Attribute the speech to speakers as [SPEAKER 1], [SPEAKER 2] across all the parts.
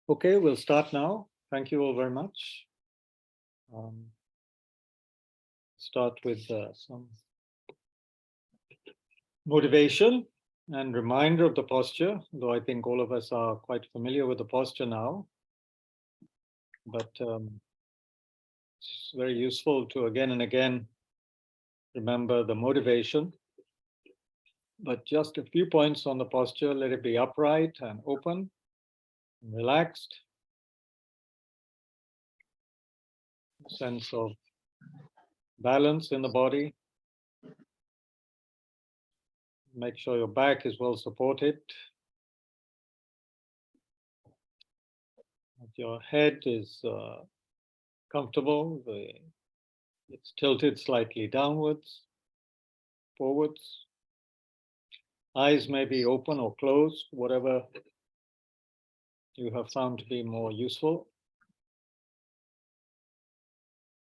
[SPEAKER 1] Okay, we'll start now. Thank you all very much. Start with some motivation and reminder of the posture, though I think all of us are quite familiar with the posture now. But it's very useful to again and again remember the motivation. But just a few points on the posture. Let it be upright and open and relaxed. Sense of balance in the body. Make sure your back is well supported. Your head is comfortable. It's tilted slightly downwards, forwards. Eyes may be open or closed, whatever you have found to be more useful.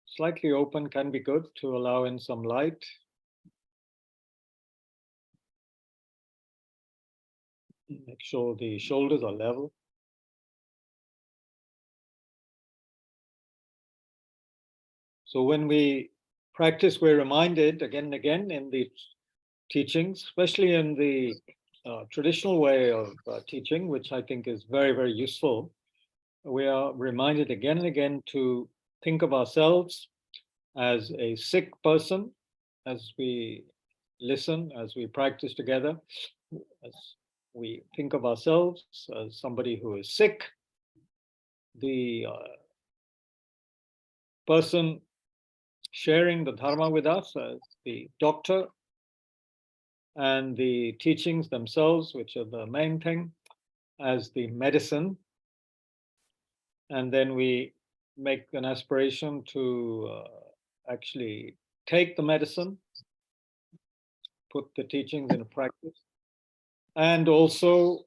[SPEAKER 1] Slightly open can be good to allow in some light. Make sure the shoulders are level. So when we practice, we're reminded again and again in the teachings, especially in the traditional way of teaching, which I think is very, very useful. We are reminded again and again to think of ourselves as a sick person, as we listen, as we practice together, as we think of ourselves as somebody who is sick. The person sharing the Dharma with us as the doctor, and the teachings themselves, which are the main thing, as the medicine. And then we make an aspiration to actually take the medicine, put the teachings into practice. And also,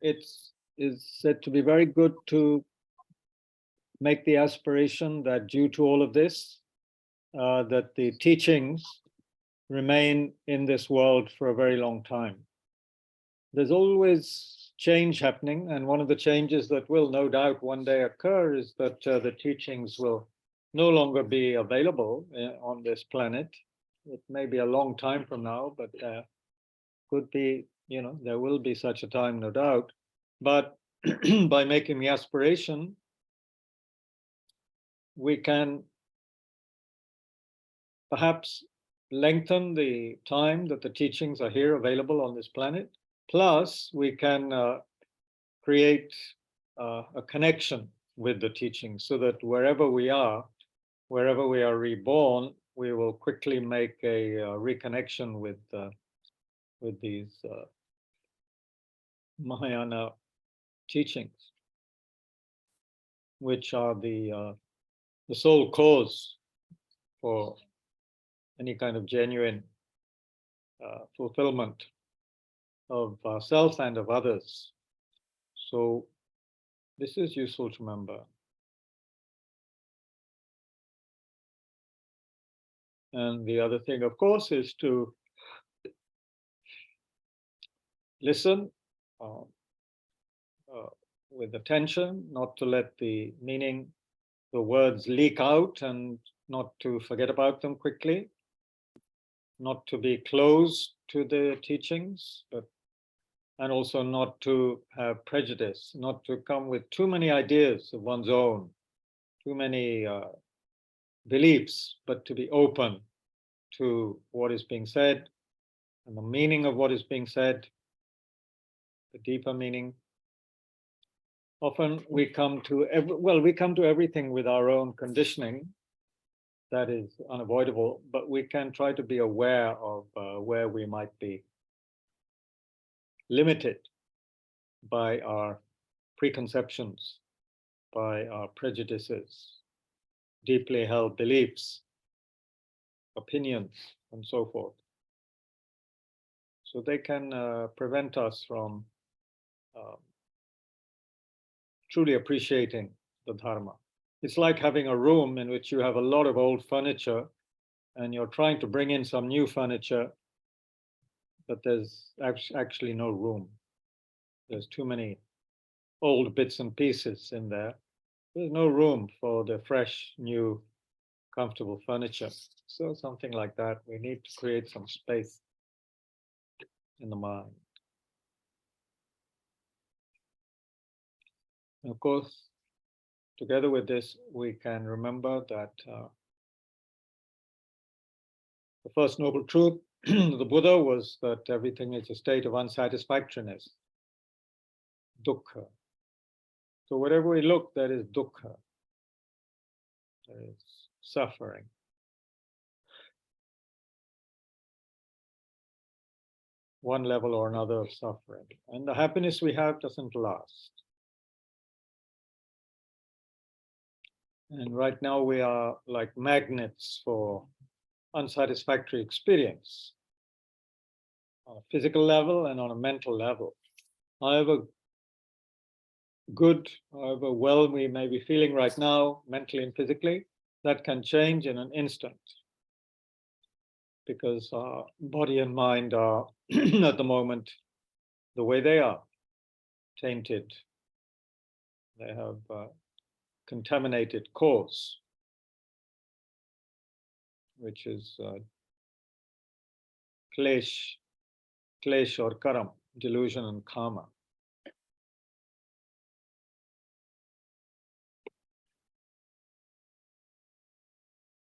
[SPEAKER 1] it is said to be very good to make the aspiration that due to all of this, that the teachings remain in this world for a very long time. There's always change happening, and one of the changes that will no doubt one day occur is that the teachings will no longer be available on this planet. It may be a long time from now, but could be, there will be such a time, no doubt. But by making the aspiration, we can perhaps lengthen the time that the teachings are here available on this planet. Plus, we can create a connection with the teachings so that wherever we are reborn, we will quickly make a reconnection with these Mahayana teachings, which are the sole cause for any kind of genuine fulfillment of ourselves and of others. So this is useful to remember. And the other thing, of course, is to listen with attention, not to let the meaning, the words leak out, and not to forget about them quickly, not to be closed to the teachings, and also not to have prejudice, not to come with too many ideas of one's own, too many beliefs, but to be open to what is being said and the meaning of what is being said, the deeper meaning. Often we come to everything with our own conditioning. That is unavoidable, but we can try to be aware of where we might be limited by our preconceptions, by our prejudices, deeply held beliefs, opinions, and so forth. So they can prevent us from truly appreciating the Dharma. It's like having a room in which you have a lot of old furniture and you're trying to bring in some new furniture, but there's actually no room. There's too many old bits and pieces in there. There's no room for the fresh, new, comfortable furniture. So something like that. We need to create some space in the mind. And of course, together with this, we can remember that the first noble truth of the Buddha was that everything is a state of unsatisfactoriness, dukkha. So wherever we look, there is dukkha, there is suffering. One level or another of suffering. And the happiness we have doesn't last. And right now we are like magnets for unsatisfactory experience on a physical level and on a mental level. However good, however well we may be feeling right now, mentally and physically, that can change in an instant because our body and mind are at the moment the way they are, tainted. They have contaminated cause, which is klesh or karam, delusion and karma.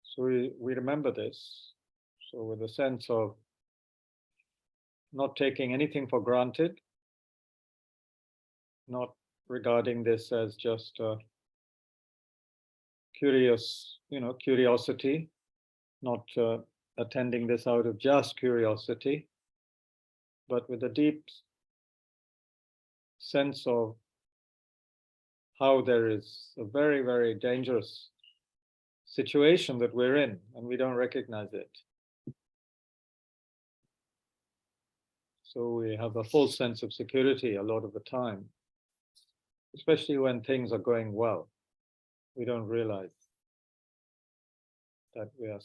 [SPEAKER 1] So we remember this. So with a sense of not taking anything for granted, not regarding this as just curiosity, not attending this out of just curiosity, but with a deep sense of how there is a very, very dangerous situation that we're in and we don't recognize it. So we have a full sense of security a lot of the time, especially when things are going well. We don't realize that we are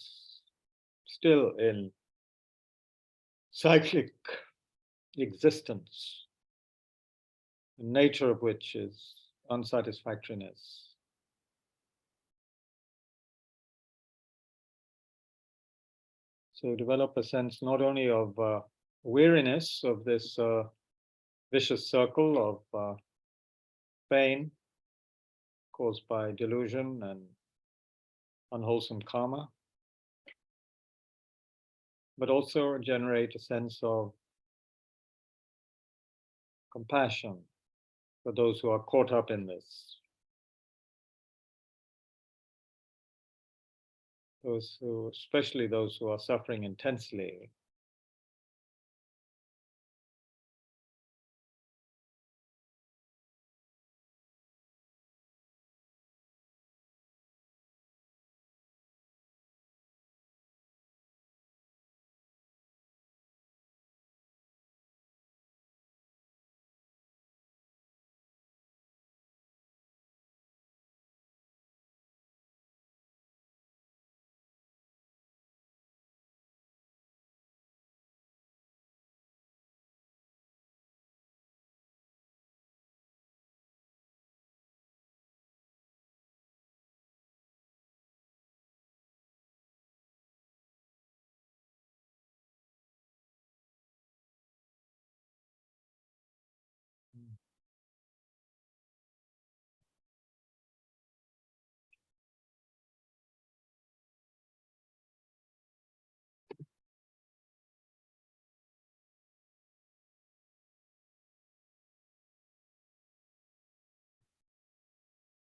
[SPEAKER 1] still in cyclic existence, the nature of which is unsatisfactoriness. So develop a sense not only of weariness of this vicious circle of pain caused by delusion and unwholesome karma, but also generate a sense of compassion for those who are caught up in this. Those who, especially those who are suffering intensely.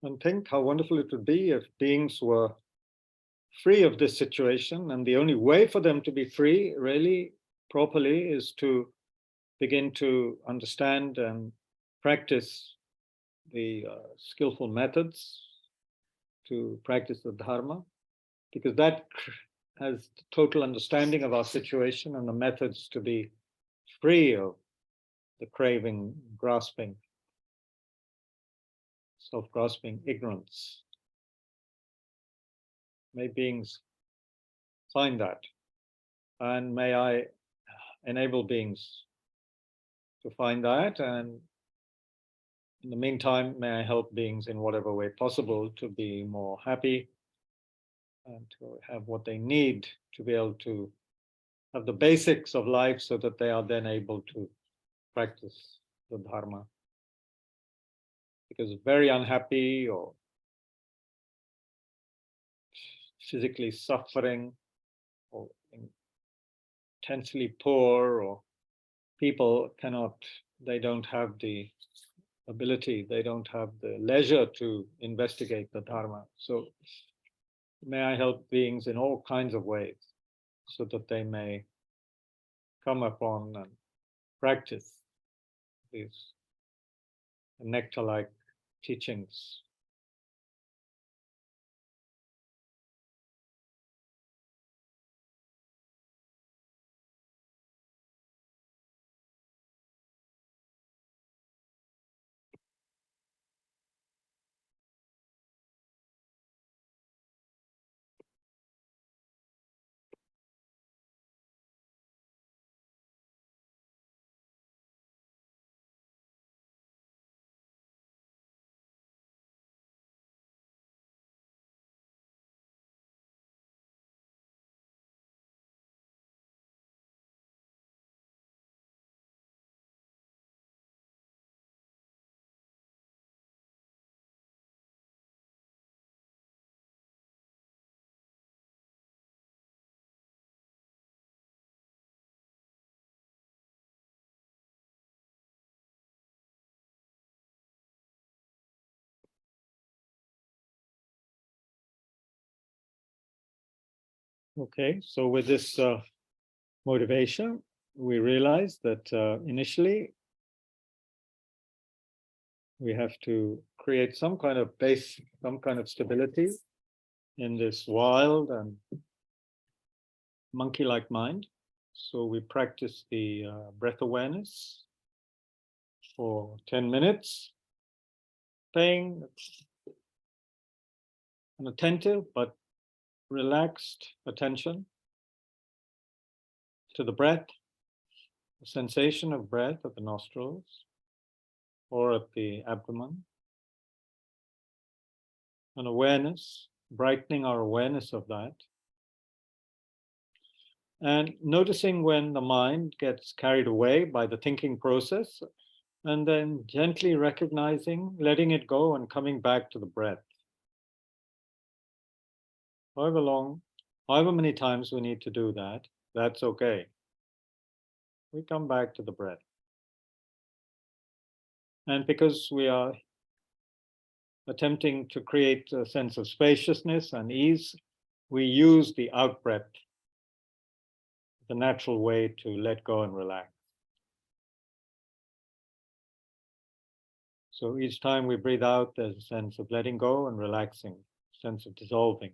[SPEAKER 1] And think how wonderful it would be if beings were free of this situation, and the only way for them to be free, really, properly, is to begin to understand and practice the skillful methods to practice the Dharma, because that has total understanding of our situation and the methods to be free of the craving, grasping, self-grasping ignorance. May beings find that, and may I enable beings to find that and In the meantime, may I help beings in whatever way possible to be more happy and to have what they need to be able to have the basics of life so that they are then able to practice the Dharma. Because very unhappy or physically suffering or intensely poor or people they don't have the ability, they don't have the leisure to investigate the Dharma. So may I help beings in all kinds of ways so that they may come upon and practice these nectar-like teachings. Okay, so with this motivation, we realize that initially we have to create some kind of base, some kind of stability in this wild and monkey-like mind. So we practice the breath awareness for 10 minutes, paying an attentive but relaxed attention to the breath, the sensation of breath at the nostrils or at the abdomen, an awareness, brightening our awareness of that, and noticing when the mind gets carried away by the thinking process, and then gently recognizing, letting it go and coming back to the breath. However long, however many times we need to do that, that's okay. We come back to the breath. And because we are attempting to create a sense of spaciousness and ease, we use the out breath, the natural way to let go and relax. So each time we breathe out, there's a sense of letting go and relaxing, sense of dissolving.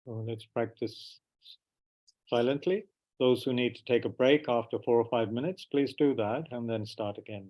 [SPEAKER 1] So let's practice silently. Those who need to take a break after 4 or 5 minutes, please do that and then start again.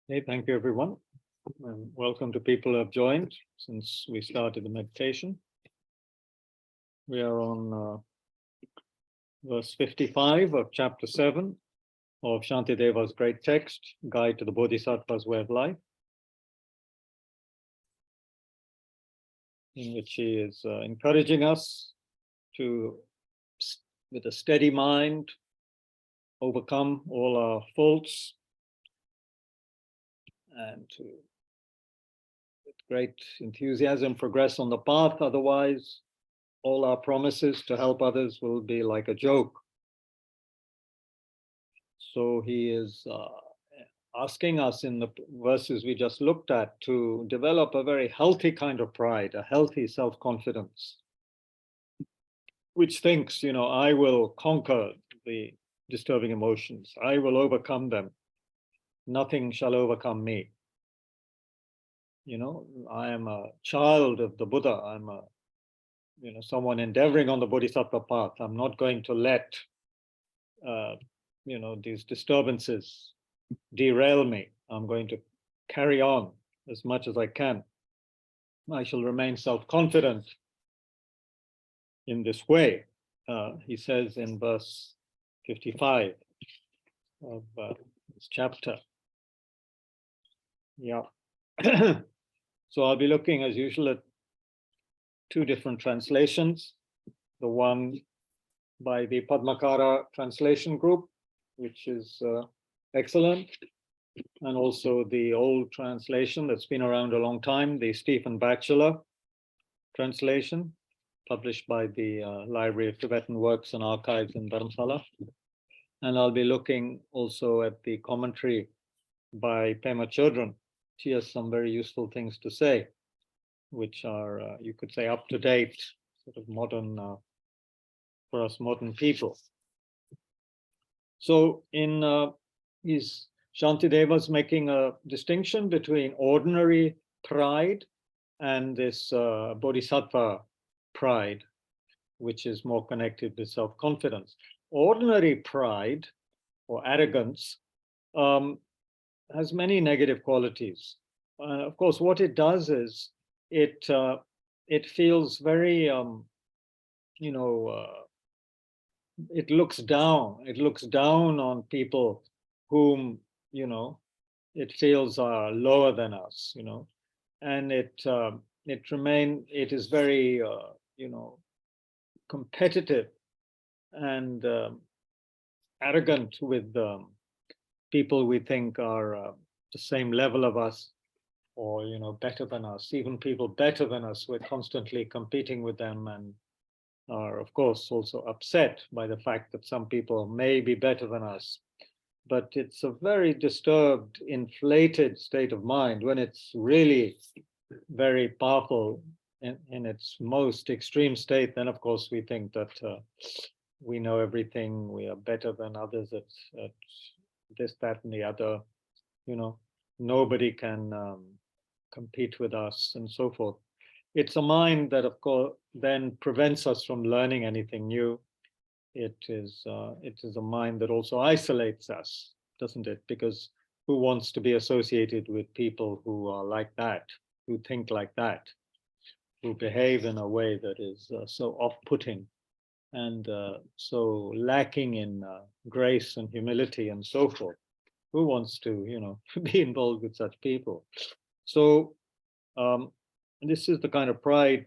[SPEAKER 1] Hey, thank you, everyone. And welcome to people who have joined since we started the meditation. We are on verse 55 of chapter 7 of Shantideva's great text, Guide to the Bodhisattva's Way of Life, in which he is encouraging us to, with a steady mind, overcome all our faults and to, with great enthusiasm, progress on the path. Otherwise, all our promises to help others will be like a joke. So he is asking us in the verses we just looked at to develop a very healthy kind of pride, a healthy self-confidence, which thinks, I will conquer the disturbing emotions. I will overcome them. Nothing shall overcome me. I am a child of the Buddha. I'm a, someone endeavoring on the Bodhisattva path. I'm not going to let, these disturbances derail me. I'm going to carry on as much as I can. I shall remain self-confident in this way. He says in verse 55 of this chapter. Yeah. So I'll be looking as usual at two different translations. The one by the Padmakara translation group, which is excellent, and also the old translation that's been around a long time, the Stephen Batchelor translation, published by the Library of Tibetan Works and Archives in Dharamsala. And I'll be looking also at the commentary by Pema Chodron. She has some very useful things to say, which are, you could say, up to date, sort of modern, for us modern people. So in Shantideva's making a distinction between ordinary pride and this bodhisattva pride, which is more connected with self-confidence. Ordinary pride or arrogance has many negative qualities. Of course, what it does is it feels very, it looks down on people whom, it feels are lower than us, and it is very, competitive and arrogant with people we think are the same level of us, or better than us. Even people better than us, we're constantly competing with them and are, of course, also upset by the fact that some people may be better than us. But it's a very disturbed, inflated state of mind when it's really very powerful in its most extreme state. Then, of course, we think that we know everything, we are better than others at this, that, and the other. Nobody can compete with us, and so forth. It's a mind that, of course, then prevents us from learning anything new. It is a mind that also isolates us, doesn't it? Because who wants to be associated with people who are like that, who think like that, who behave in a way that is so off-putting and so lacking in grace and humility and so forth? Who wants to, be involved with such people? So this is the kind of pride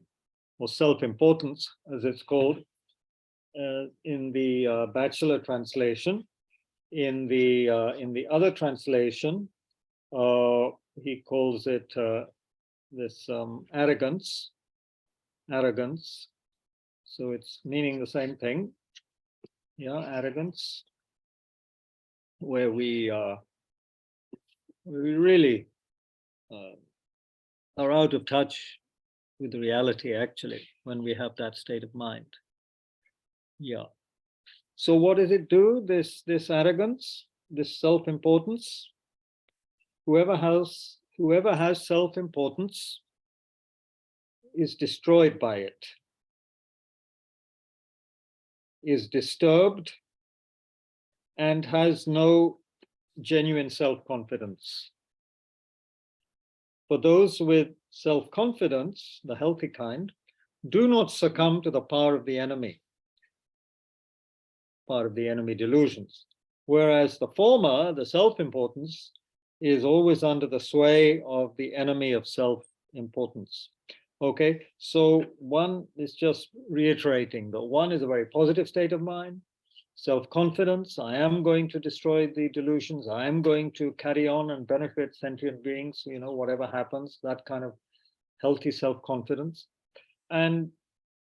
[SPEAKER 1] or self-importance, as it's called, in the Batchelor translation. In the other translation, he calls it this arrogance. So it's meaning the same thing. Yeah, arrogance, where we really are out of touch with the reality, actually, when we have that state of mind. Yeah. So what does it do? This arrogance, this self-importance. Whoever has self-importance is destroyed by it, is disturbed, and has no genuine self-confidence. For those with self-confidence, the healthy kind, do not succumb to the power of the enemy delusions. Whereas the former, the self-importance, is always under the sway of the enemy of self-importance. Okay, so one is just reiterating that one is a very positive state of mind, self-confidence, I am going to destroy the delusions, I am going to carry on and benefit sentient beings, whatever happens, that kind of healthy self-confidence. And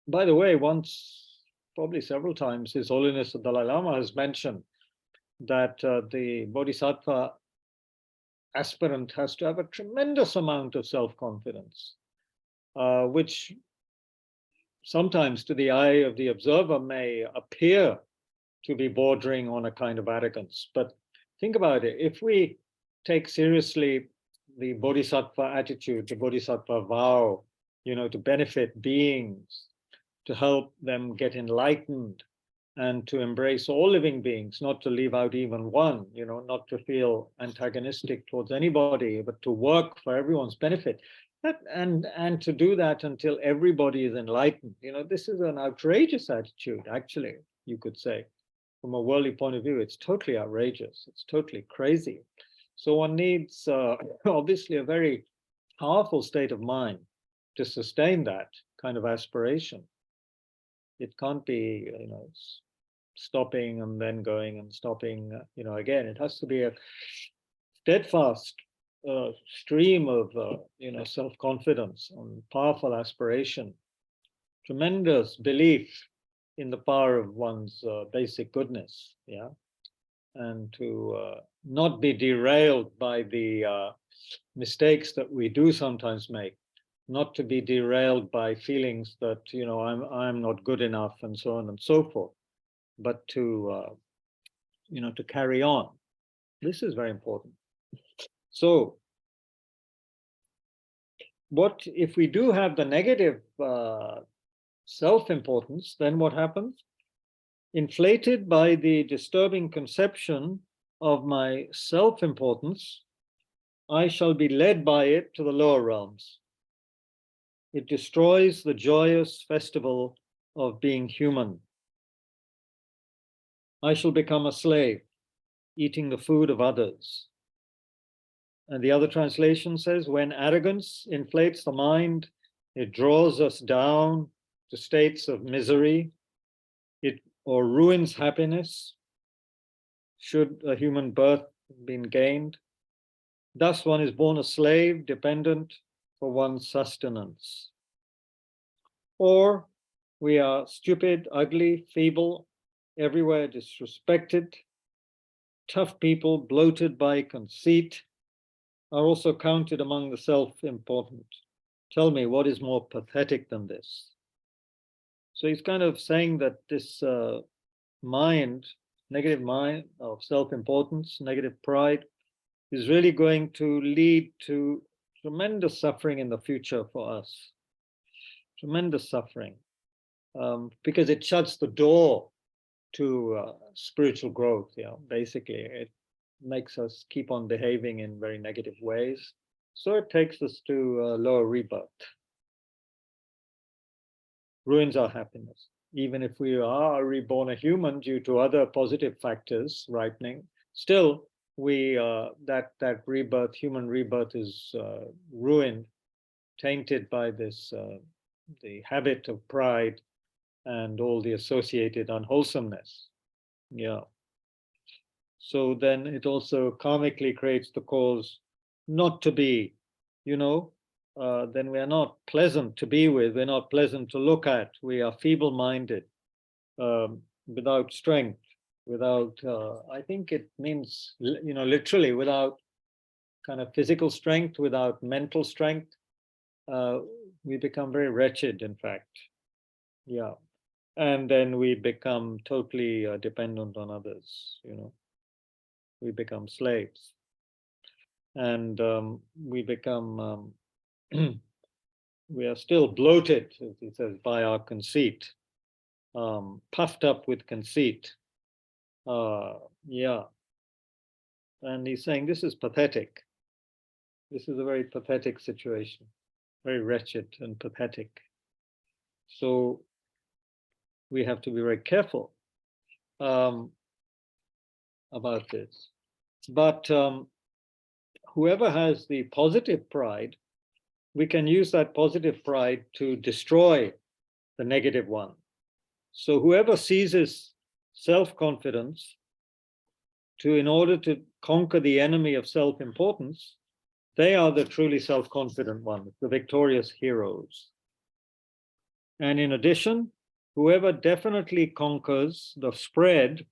[SPEAKER 1] by the way, once, probably several times, His Holiness the Dalai Lama has mentioned that the Bodhisattva aspirant has to have a tremendous amount of self-confidence, which sometimes to the eye of the observer may appear to be bordering on a kind of arrogance. But think about it. If we take seriously the Bodhisattva attitude, the Bodhisattva vow, to benefit beings, to help them get enlightened, and to embrace all living beings, not to leave out even one, not to feel antagonistic towards anybody, but to work for everyone's benefit. And to do that until everybody is enlightened. This is an outrageous attitude, actually, you could say. From a worldly point of view, it's totally outrageous. It's totally crazy. So one needs, obviously, a very powerful state of mind to sustain that kind of aspiration. It can't be, stopping and then going and stopping, again. It has to be a steadfast stream of, self-confidence and powerful aspiration, tremendous belief in the power of one's basic goodness, and to not be derailed by the mistakes that we do sometimes make, not to be derailed by feelings that, I'm not good enough and so on and so forth, but to, to carry on. This is very important. So what if we do have the negative self-importance, then what happens? Inflated by the disturbing conception of my self-importance, I shall be led by it to the lower realms. It destroys the joyous festival of being human. I shall become a slave, eating the food of others. And the other translation says, when arrogance inflates the mind, it draws us down to states of misery, or ruins happiness, should a human birth have been gained. Thus one is born a slave, dependent for one's sustenance. Or we are stupid, ugly, feeble, everywhere disrespected, tough people, bloated by conceit, are also counted among the self-important. Tell me, what is more pathetic than this? So he's kind of saying that this mind, negative mind of self-importance, negative pride, is really going to lead to tremendous suffering in the future for us. Tremendous suffering, because it shuts the door to spiritual growth. Basically, it makes us keep on behaving in very negative ways. So it takes us to lower rebirth. Ruins our happiness. Even if we are reborn a human due to other positive factors ripening, still we that rebirth, human rebirth, is ruined, tainted by this the habit of pride and all the associated unwholesomeness. So then it also karmically creates the cause not to be, then we are not pleasant to be with, we're not pleasant to look at, we are feeble-minded, without strength, without, I think it means, literally without kind of physical strength, without mental strength, we become very wretched, in fact. And then we become totally dependent on others, we become slaves. And we become, we are still bloated, as he says, by our conceit, puffed up with conceit. And he's saying this is pathetic. This is a very pathetic situation, very wretched and pathetic. So we have to be very careful about this. But whoever has the positive pride, we can use that positive pride to destroy the negative one. So whoever seizes self-confidence in order to conquer the enemy of self-importance, they are the truly self-confident ones, the victorious heroes. And in addition, whoever definitely conquers the spread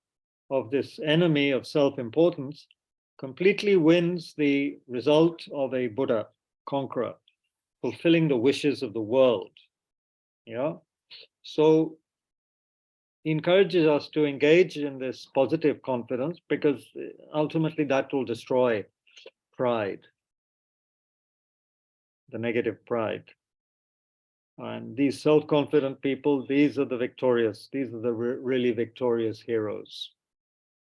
[SPEAKER 1] of this enemy of self-importance completely wins the result of a Buddha conqueror, fulfilling the wishes of the world. Yeah. So he encourages us to engage in this positive confidence, because ultimately that will destroy pride, the negative pride. And these self-confident people, these are the victorious, these are the really victorious heroes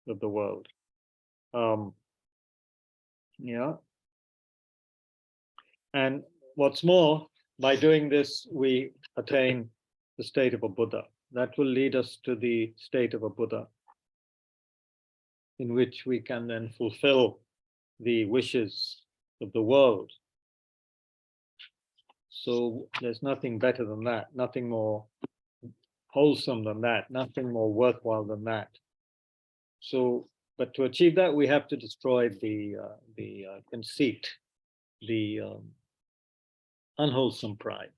[SPEAKER 1] of the world. Yeah. And what's more, by doing this, we attain the state of a Buddha. That will lead us to the state of a Buddha, in which we can then fulfill the wishes of the world. So there's nothing better than that, nothing more wholesome than that, nothing more worthwhile than that. So, but to achieve that, we have to destroy the conceit, the unwholesome pride.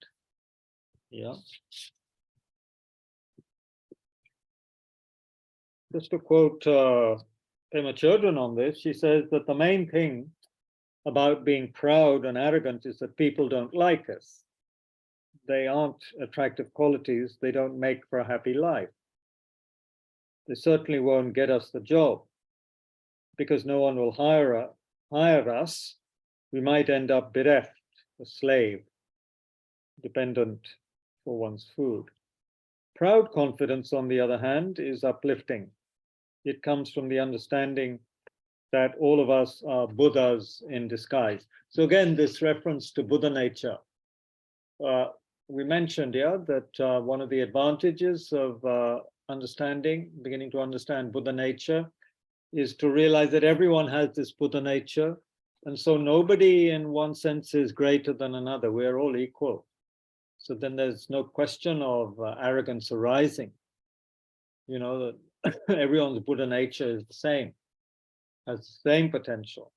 [SPEAKER 1] Yeah. Just to quote Pema Chodron on this, she says that the main thing about being proud and arrogant is that people don't like us. They aren't attractive qualities. They don't make for a happy life. They certainly won't get us the job, because no one will hire us. We might end up bereft, a slave, dependent for one's food. Proud confidence, on the other hand, is uplifting. It comes from the understanding that all of us are Buddhas in disguise. So again, this reference to Buddha nature. We mentioned, yeah, that one of the advantages of beginning to understand Buddha nature, is to realize that everyone has this Buddha nature. And so nobody in one sense is greater than another. We're all equal. So then there's no question of arrogance arising. You know, that everyone's Buddha nature is the same, has the same potential.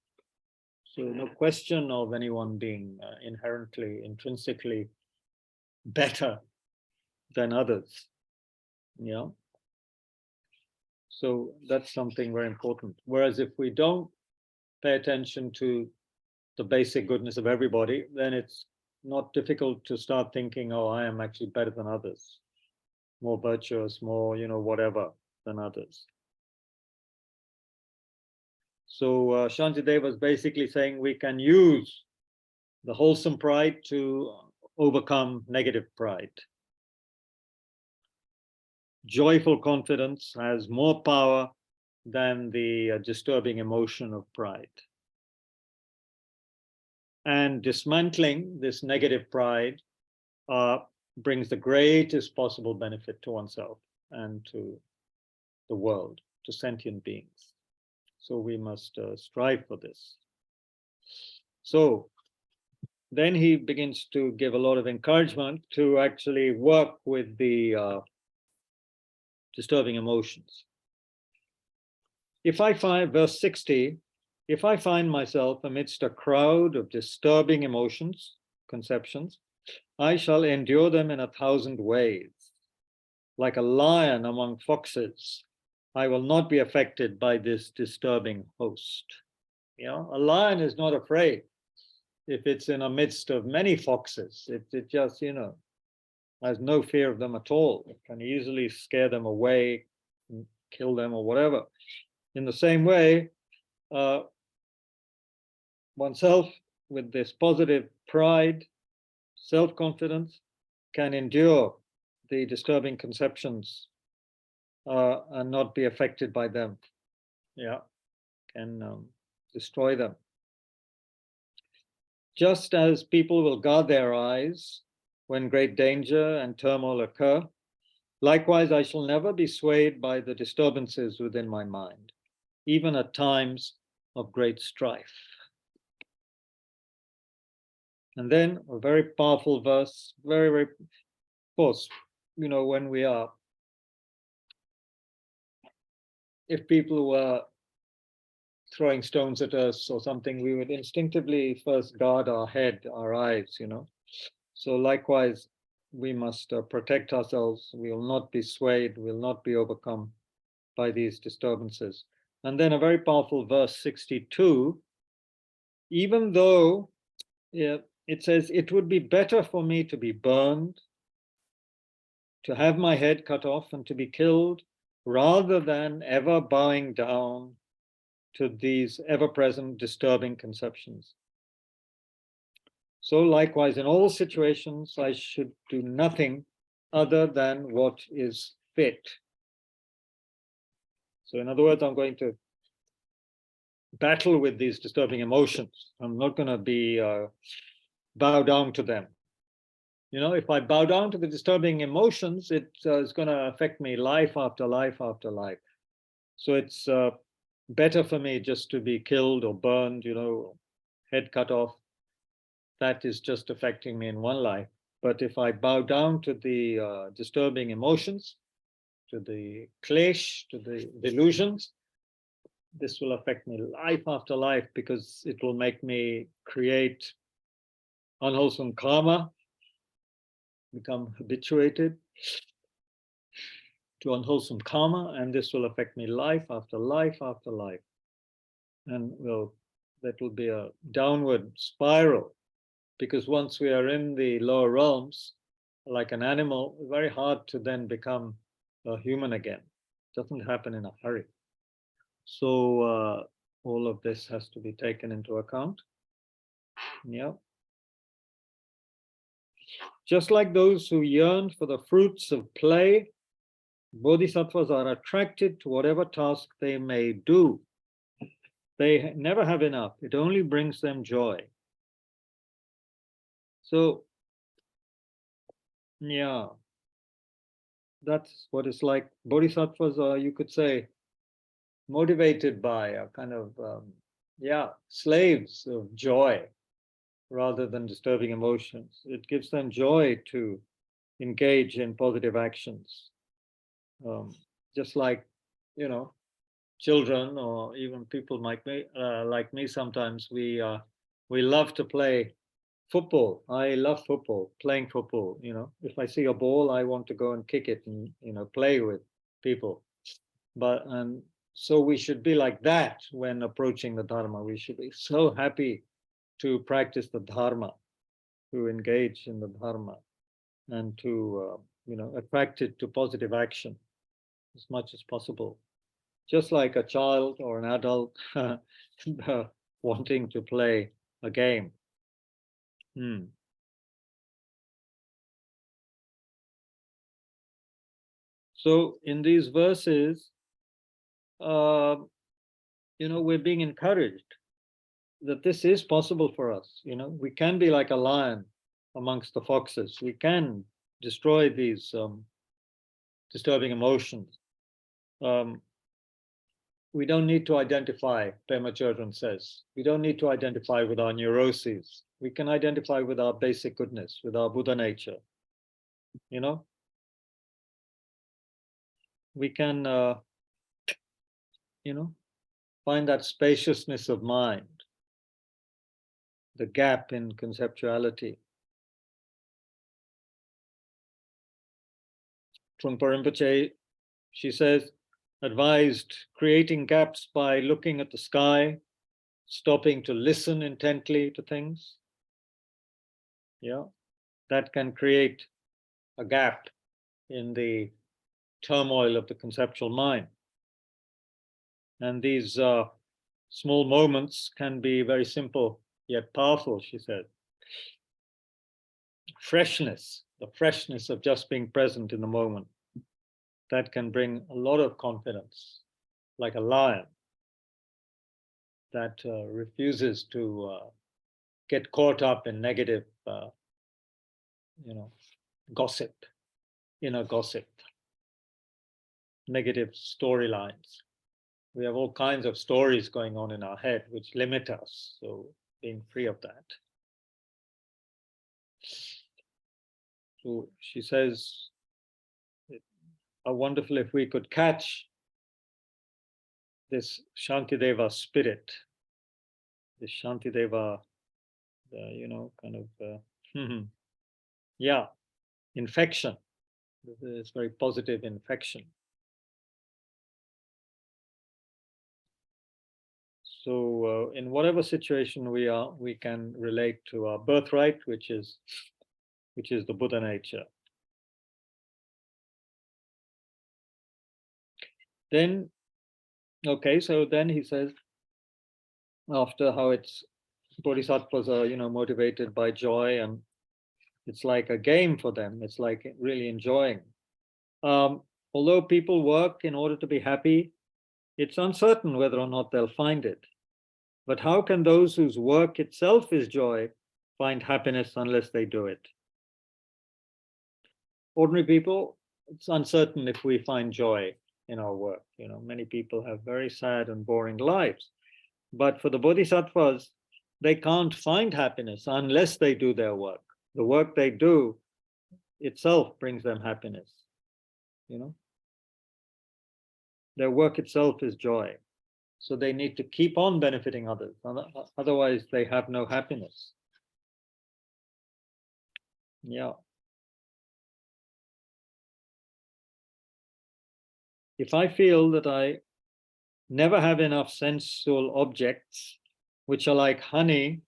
[SPEAKER 1] So no question of anyone being inherently, intrinsically better than others. Yeah. So that's something very important. Whereas if we don't pay attention to the basic goodness of everybody, then it's not difficult to start thinking, oh, I am actually better than others, more virtuous, more, whatever than others. So Shantideva is basically saying we can use the wholesome pride to overcome negative pride. Joyful confidence has more power than the disturbing emotion of pride. And dismantling this negative pride brings the greatest possible benefit to oneself and to the world, to sentient beings. So we must strive for this. So then he begins to give a lot of encouragement to actually work with the disturbing emotions. If I find, verse 60, if I find myself amidst a crowd of disturbing emotions, conceptions, I shall endure them in 1,000 ways. Like a lion among foxes, I will not be affected by this disturbing host. A lion is not afraid if it's in the midst of many foxes. It just, has no fear of them at all. It can easily scare them away, kill them or whatever. In the same way, oneself with this positive pride, self-confidence, can endure the disturbing conceptions and not be affected by them. Yeah, can destroy them. Just as people will guard their eyes when great danger and turmoil occur, likewise I shall never be swayed by the disturbances within my mind, even at times of great strife. And then a very powerful verse, very, very, of course, when we are, if people were throwing stones at us or something, we would instinctively first guard our head, our eyes, So likewise, we must protect ourselves. We will not be swayed, we will not be overcome by these disturbances. And then a very powerful verse 62, even though it says, it would be better for me to be burned, to have my head cut off and to be killed, rather than ever bowing down to these ever-present disturbing conceptions. So likewise, in all situations, I should do nothing other than what is fit. So in other words, I'm going to battle with these disturbing emotions. I'm not going to be bow down to them. If I bow down to the disturbing emotions, it is going to affect me life after life after life. So it's better for me just to be killed or burned, head cut off. That is just affecting me in one life. But if I bow down to the disturbing emotions, to the klesh, to the delusions, this will affect me life after life, because it will make me create unwholesome karma, become habituated to unwholesome karma, and this will affect me life after life after life. And that will be a downward spiral, because once we are in the lower realms, like an animal, very hard to then become a human again. It doesn't happen in a hurry. So all of this has to be taken into account. Yeah. Just like those who yearn for the fruits of play, bodhisattvas are attracted to whatever task they may do. They never have enough. It only brings them joy. So, yeah, that's what it's like. Bodhisattvas are, you could say, motivated by a kind of, slaves of joy rather than disturbing emotions. It gives them joy to engage in positive actions. Just like, children or even people like me sometimes, we love to play football. I love football, playing football. If I see a ball, I want to go and kick it and play with people. And so we should be like that when approaching the Dharma. We should be so happy to practice the Dharma, to engage in the Dharma, and to attract it to positive action as much as possible. Just like a child or an adult wanting to play a game. So in these verses, we're being encouraged that this is possible for us. We can be like a lion amongst the foxes. We can destroy these disturbing emotions. We don't need to identify, Pema Chodron says. We don't need to identify with our neuroses. We can identify with our basic goodness, with our Buddha nature. We can, find that spaciousness of mind, the gap in conceptuality. Trungpa Rinpoche, she says, advised creating gaps by looking at the sky, stopping to listen intently to things. Yeah, that can create a gap in the turmoil of the conceptual mind. And these small moments can be very simple yet powerful, she said. Freshness, the freshness of just being present in the moment, that can bring a lot of confidence, like a lion that refuses to get caught up in negative, gossip, gossip, negative storylines. We have all kinds of stories going on in our head which limit us. So being free of that. So she says, how wonderful if we could catch this Shantideva spirit, this Shantideva, infection. This very positive infection. So in whatever situation we are, we can relate to our birthright, which is the Buddha nature. Then, okay, so then he says, after how it's bodhisattvas are, motivated by joy, and it's like a game for them. It's like really enjoying. Although people work in order to be happy, it's uncertain whether or not they'll find it. But how can those whose work itself is joy find happiness unless they do it? Ordinary people, it's uncertain if we find joy in our work. Many people have very sad and boring lives. But for the bodhisattvas, they can't find happiness unless they do their work. The work they do itself brings them happiness. Their work itself is joy. So they need to keep on benefiting others. Otherwise, they have no happiness. Yeah. If I feel that I never have enough sensual objects, which are like honey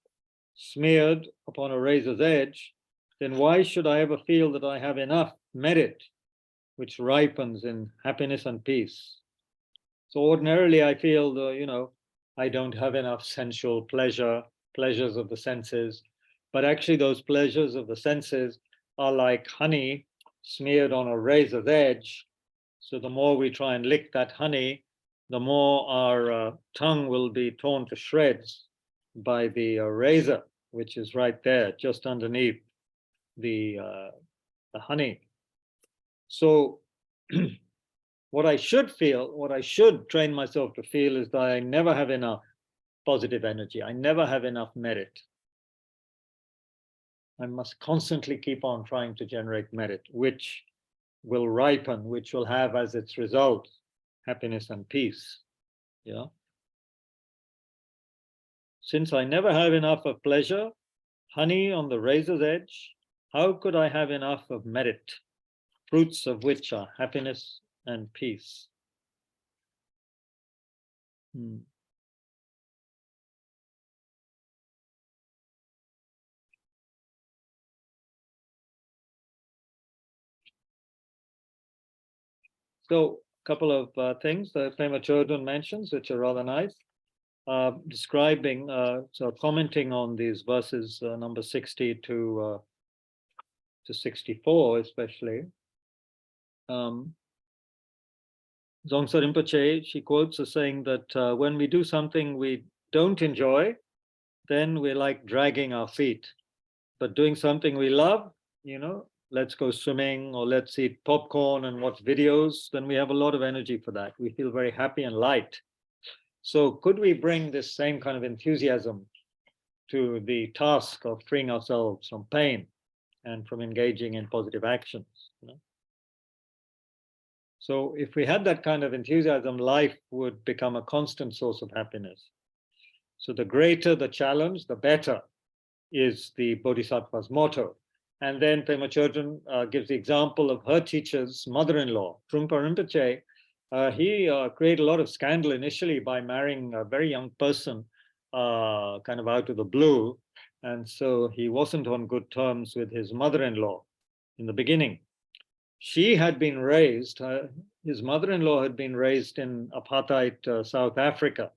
[SPEAKER 1] smeared upon a razor's edge, then why should I ever feel that I have enough merit, which ripens in happiness and peace? So ordinarily I feel, I don't have enough sensual pleasures of the senses, but actually those pleasures of the senses are like honey smeared on a razor's edge. So the more we try and lick that honey, the more our tongue will be torn to shreds by the razor, which is right there, just underneath the honey. So what I should feel, what I should train myself to feel is that I never have enough positive energy. I never have enough merit. I must constantly keep on trying to generate merit, which will ripen, which will have as its result happiness and peace. Yeah. Since I never have enough of pleasure, honey on the razor's edge, how could I have enough of merit, fruits of which are happiness and peace? So a couple of things that Pema Chodron mentions, which are rather nice, describing, so commenting on these verses, number 60 to 64, especially. Dzongsa Rinpoche, she quotes as saying that when we do something we don't enjoy, then we're like dragging our feet. But doing something we love, let's go swimming or let's eat popcorn and watch videos, then we have a lot of energy for that. We feel very happy and light. So could we bring this same kind of enthusiasm to the task of freeing ourselves from pain and from engaging in positive actions? So if we had that kind of enthusiasm, life would become a constant source of happiness. So the greater the challenge, the better is the Bodhisattva's motto. And then Pema Chodron gives the example of her teacher's mother-in-law, Trungpa Rinpoche. He created a lot of scandal initially by marrying a very young person, kind of out of the blue. And so he wasn't on good terms with his mother-in-law in the beginning. She had been raised, his mother-in-law had been raised in apartheid South Africa.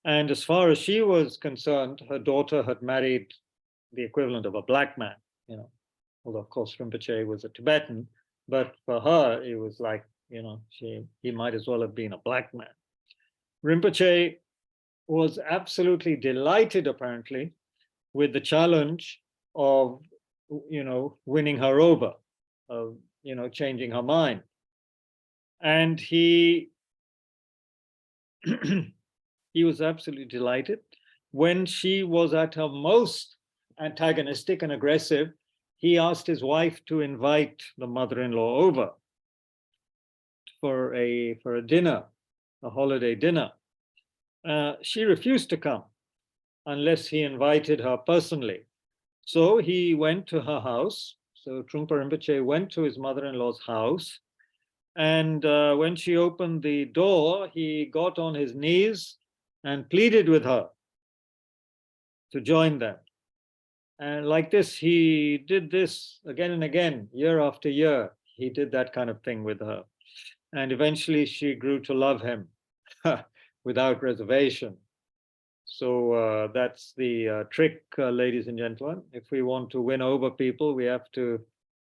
[SPEAKER 1] And as far as she was concerned, her daughter had married the equivalent of a black man, although of course Rinpoche was a Tibetan, but for her, it was like, he might as well have been a black man. Rinpoche was absolutely delighted, apparently, with the challenge of, winning her over, of, changing her mind. And he he was absolutely delighted. When she was at her most antagonistic and aggressive, he asked his wife to invite the mother-in-law over for a dinner, a holiday dinner. She refused to come unless he invited her personally. So he went to her house. So Trungpa Rinpoche went to his mother-in-law's house. And when she opened the door, he got on his knees and pleaded with her to join them. And like this, he did this again and again, year after year. He did that kind of thing with her. And eventually she grew to love him without reservation. So that's the trick, ladies and gentlemen. If we want to win over people, we have to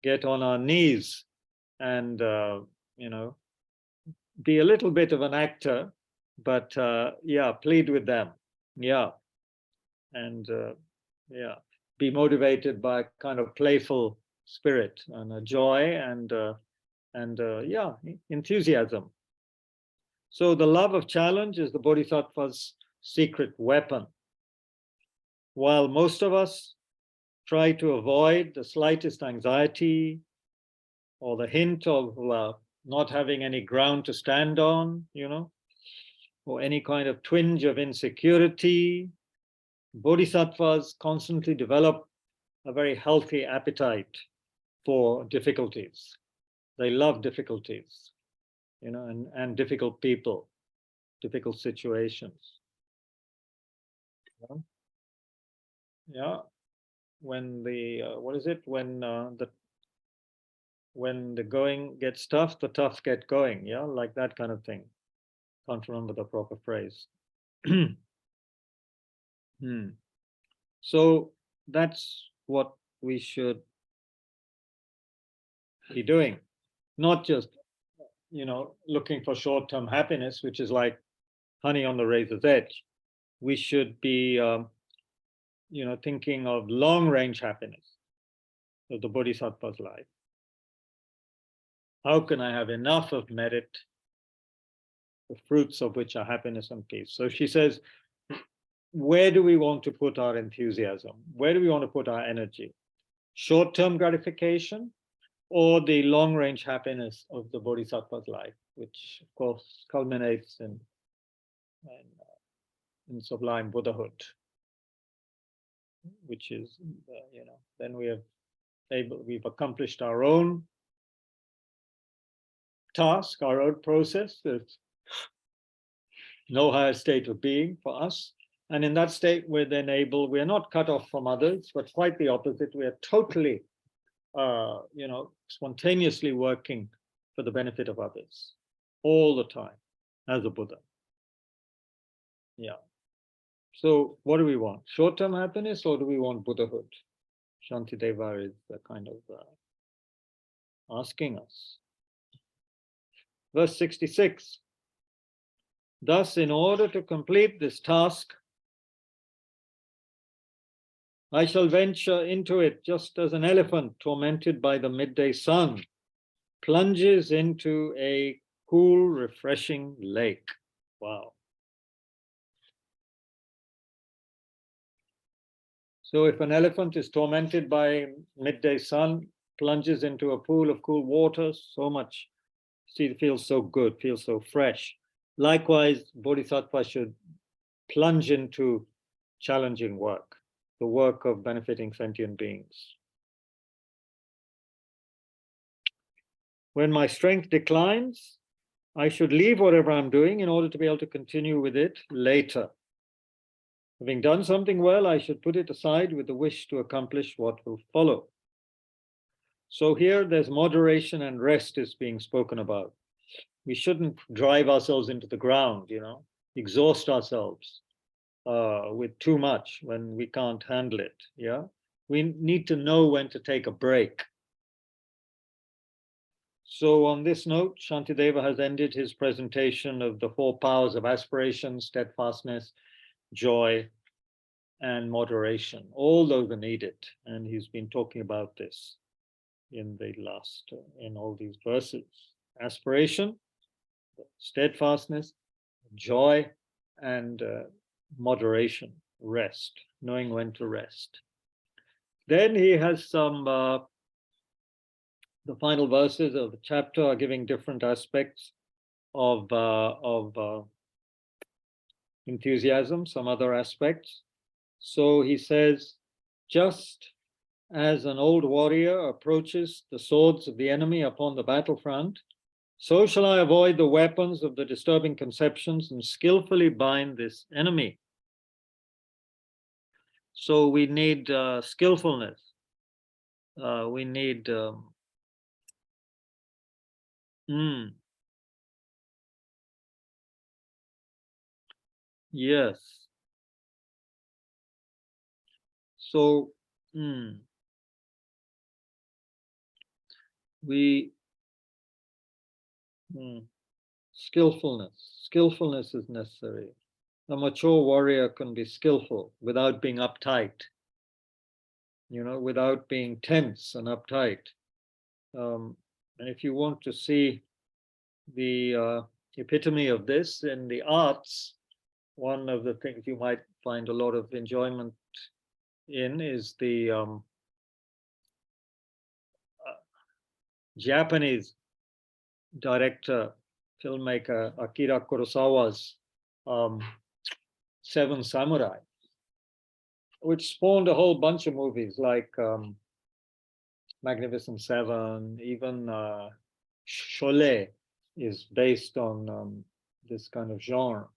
[SPEAKER 1] get on our knees and, be a little bit of an actor, but yeah, plead with them. Yeah. And be motivated by a kind of playful spirit and a joy and yeah, enthusiasm. So the love of challenge is the Bodhisattva's secret weapon. While most of us try to avoid the slightest anxiety or the hint of not having any ground to stand on, or any kind of twinge of insecurity, Bodhisattvas constantly develop a very healthy appetite for difficulties. They love difficulties, and difficult people, difficult situations. Yeah, when the when the going gets tough, the tough get going. Yeah, like that kind of thing. Can't remember the proper phrase. So that's what we should be doing, not just looking for short-term happiness, which is like honey on the razor's edge. We should be thinking of long-range happiness of the Bodhisattva's life. How can I have enough of merit, the fruits of which are happiness and peace? So she says, where do we want to put our enthusiasm? Where do we want to put our energy? Short-term gratification or the long-range happiness of the Bodhisattva's life, which of course culminates in sublime Buddhahood, which is, then we've accomplished our own task, our own process. There's no higher state of being for us. And in that state, we're not cut off from others, but quite the opposite. We are totally, spontaneously working for the benefit of others all the time as a Buddha. Yeah. So what do we want? Short-term happiness, or do we want Buddhahood? Shantideva is kind of asking us. Verse 66. Thus, in order to complete this task, I shall venture into it just as an elephant tormented by the midday sun plunges into a cool, refreshing lake. Wow. So if an elephant is tormented by midday sun, plunges into a pool of cool water, so much, it feels so good, feels so fresh. Likewise, Bodhisattva should plunge into challenging work, the work of benefiting sentient beings. When my strength declines, I should leave whatever I'm doing in order to be able to continue with it later. Having done something well, I should put it aside with the wish to accomplish what will follow. So here there's moderation and rest is being spoken about. We shouldn't drive ourselves into the ground, exhaust ourselves with too much when we can't handle it. Yeah, we need to know when to take a break. So on this note, Shantideva has ended his presentation of the 4 powers of aspiration, steadfastness, joy, and moderation. All those are needed. And he's been talking about this in the last, in all these verses. Aspiration, steadfastness, joy, and moderation, rest, knowing when to rest. Then he has some, the final verses of the chapter are giving different aspects of enthusiasm, some other aspects. So he says, just as an old warrior approaches the swords of the enemy upon the battlefront, so shall I avoid the weapons of the disturbing conceptions and skillfully bind this enemy. So we need skillfulness. We need yes. So we skillfulness is necessary. A mature warrior can be skillful without being uptight, without being tense and uptight. And if you want to see the epitome of this in the arts, one of the things you might find a lot of enjoyment in is the Japanese director, filmmaker Akira Kurosawa's Seven Samurai, which spawned a whole bunch of movies like Magnificent Seven. Even Sholay is based on this kind of genre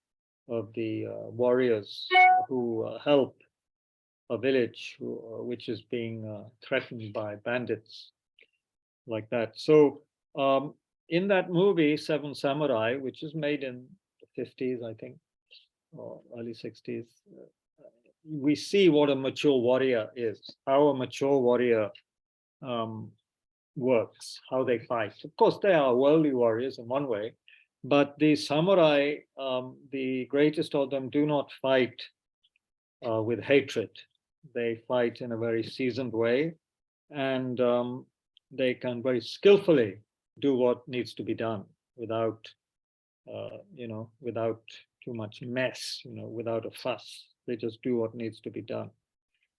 [SPEAKER 1] of the warriors who help a village which is being threatened by bandits, like that. So in that movie, Seven Samurai, which is made in the 50s, I think, or early 60s, we see what a mature warrior is, how a mature warrior works, how they fight. Of course, they are worldly warriors in one way, but the samurai, the greatest of them, do not fight with hatred. They fight in a very seasoned way, and they can very skillfully do what needs to be done without, without too much mess, without a fuss. They just do what needs to be done.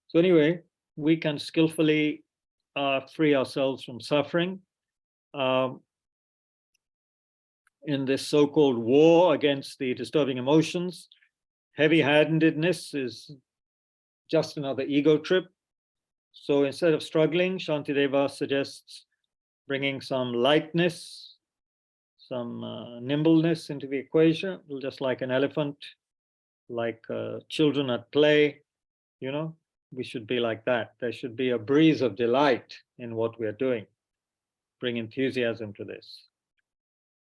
[SPEAKER 1] So anyway, we can skillfully free ourselves from suffering in this so-called war against the disturbing emotions. Heavy-handedness is just another ego trip. So instead of struggling, Shantideva suggests bringing some lightness, some nimbleness into the equation, just like an elephant, like children at play, we should be like that. There should be a breeze of delight in what we are doing. Bring enthusiasm to this.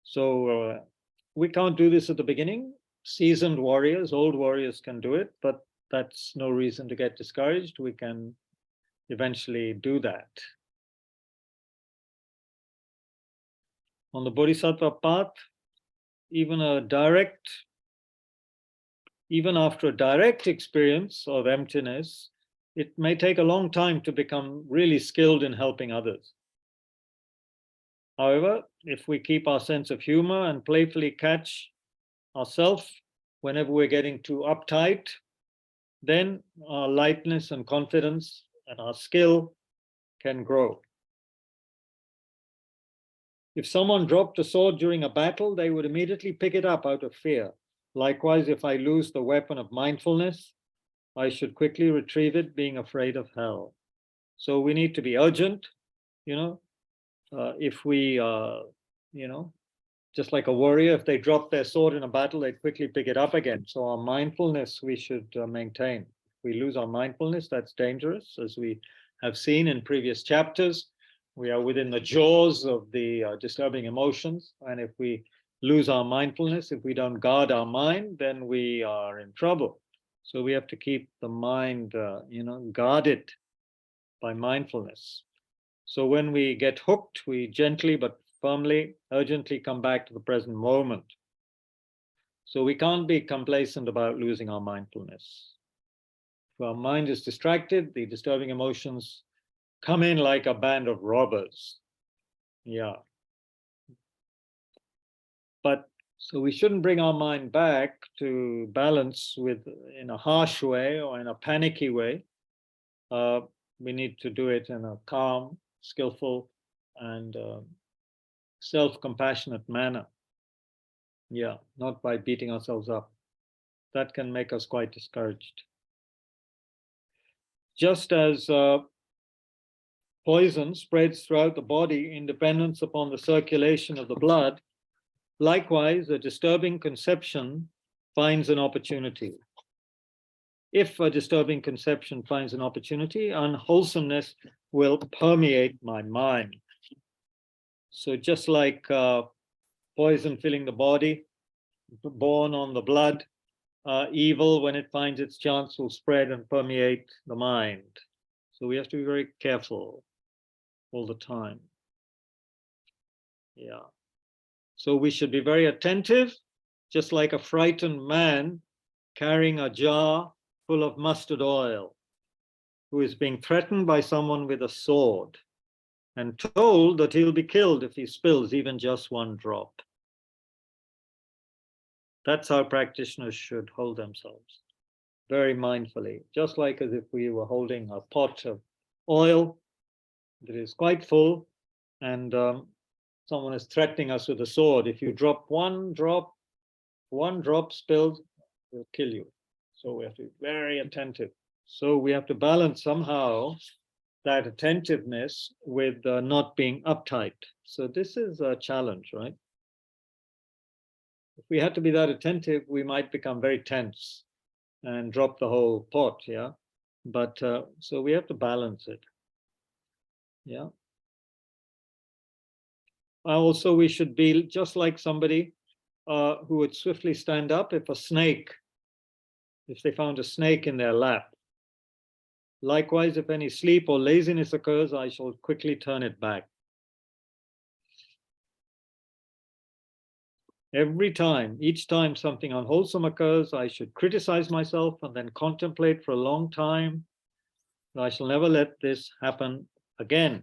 [SPEAKER 1] So we can't do this at the beginning. Seasoned warriors, old warriors can do it, but that's no reason to get discouraged. We can eventually do that. On the Bodhisattva path, even after a direct experience of emptiness, it may take a long time to become really skilled in helping others. However, if we keep our sense of humor and playfully catch ourselves whenever we're getting too uptight, then our lightness and confidence and our skill can grow. If someone dropped a sword during a battle, they would immediately pick it up out of fear. Likewise, if I lose the weapon of mindfulness, I should quickly retrieve it, being afraid of hell. So we need to be urgent, if we, just like a warrior, if they drop their sword in a battle, they quickly pick it up again. So our mindfulness we should maintain. If we lose our mindfulness, that's dangerous, as we have seen in previous chapters. We are within the jaws of the disturbing emotions, and if we lose our mindfulness, if we don't guard our mind, then we are in trouble. So we have to keep the mind, guarded by mindfulness. So when we get hooked, we gently but firmly, urgently come back to the present moment. So we can't be complacent about losing our mindfulness. If our mind is distracted, the disturbing emotions come in like a band of robbers. Yeah. But so we shouldn't bring our mind back to balance with in a harsh way or in a panicky way. We need to do it in a calm, skillful, and self-compassionate manner. Yeah, not by beating ourselves up. That can make us quite discouraged. Just as poison spreads throughout the body in dependence upon the circulation of the blood, likewise, a disturbing conception finds an opportunity. If a disturbing conception finds an opportunity, unwholesomeness will permeate my mind. So just like poison filling the body, born on the blood, evil, when it finds its chance, will spread and permeate the mind. So we have to be very careful all the time. Yeah. So we should be very attentive, just like a frightened man carrying a jar full of mustard oil, who is being threatened by someone with a sword and told that he'll be killed if he spills even just one drop. That's how practitioners should hold themselves, very mindfully, just like as if we were holding a pot of oil that is quite full, and someone is threatening us with a sword. If you drop one drop spilled, will kill you. So we have to be very attentive. So we have to balance somehow that attentiveness with not being uptight. So this is a challenge, right? If we had to be that attentive, we might become very tense and drop the whole pot, yeah? But so we have to balance it, yeah? Also, we should be just like somebody who would swiftly stand up if they found a snake in their lap. Likewise, if any sleep or laziness occurs, I shall quickly turn it back. Each time something unwholesome occurs, I should criticize myself and then contemplate for a long time. I shall never let this happen again.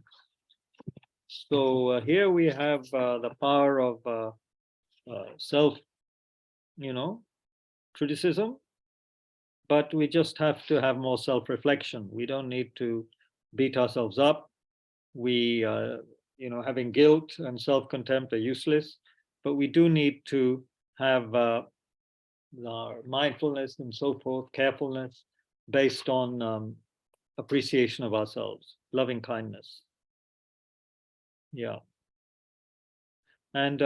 [SPEAKER 1] So here we have the power of self, criticism, but we just have to have more self-reflection. We don't need to beat ourselves up. We, having guilt and self-contempt are useless, but we do need to have our mindfulness and so forth, carefulness, based on appreciation of ourselves, loving kindness. Yeah. And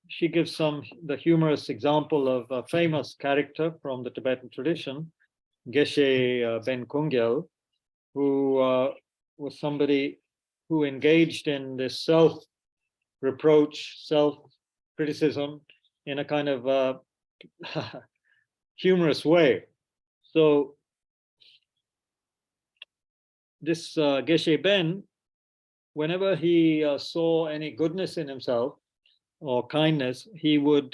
[SPEAKER 1] she gives the humorous example of a famous character from the Tibetan tradition, Geshe Ben Kungyal, who was somebody who engaged in this self-reproach, self-criticism in a kind of humorous way. So this Geshe Ben, whenever he saw any goodness in himself or kindness, he would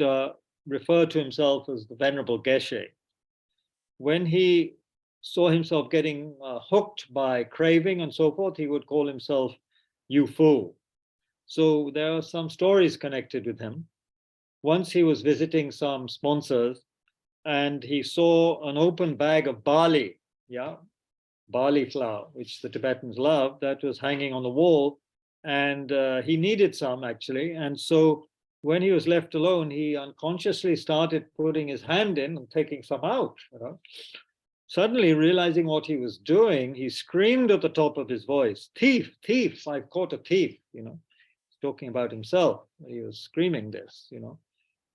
[SPEAKER 1] refer to himself as the Venerable Geshe. When he saw himself getting hooked by craving and so forth, he would call himself "you fool." So there are some stories connected with him. Once he was visiting some sponsors and he saw an open bag of barley, barley flour, which the Tibetans love, that was hanging on the wall, and he needed some actually. And so when he was left alone, he unconsciously started putting his hand in and taking some out. Suddenly realizing what he was doing, he screamed at the top of his voice, "Thief, thief, I've caught a thief," He's talking about himself. He was screaming this,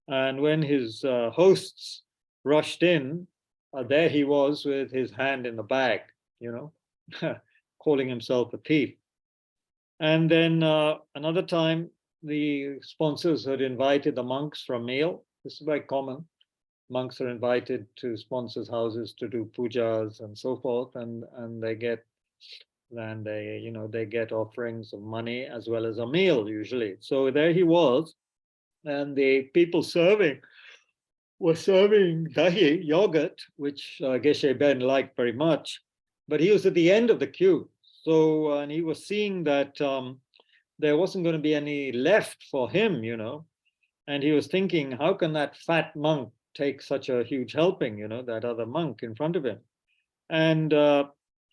[SPEAKER 1] And when his hosts rushed in, there he was with his hand in the bag, calling himself a thief. And then another time, the sponsors had invited the monks for a meal. This is very common. Monks are invited to sponsors' houses to do pujas and so forth, and they get offerings of money as well as a meal usually. So there he was, and the people serving was serving dahi, yogurt, which Geshe Ben liked very much, but he was at the end of the queue. So, and he was seeing that there wasn't going to be any left for him, and he was thinking, how can that fat monk take such a huge helping, that other monk in front of him? And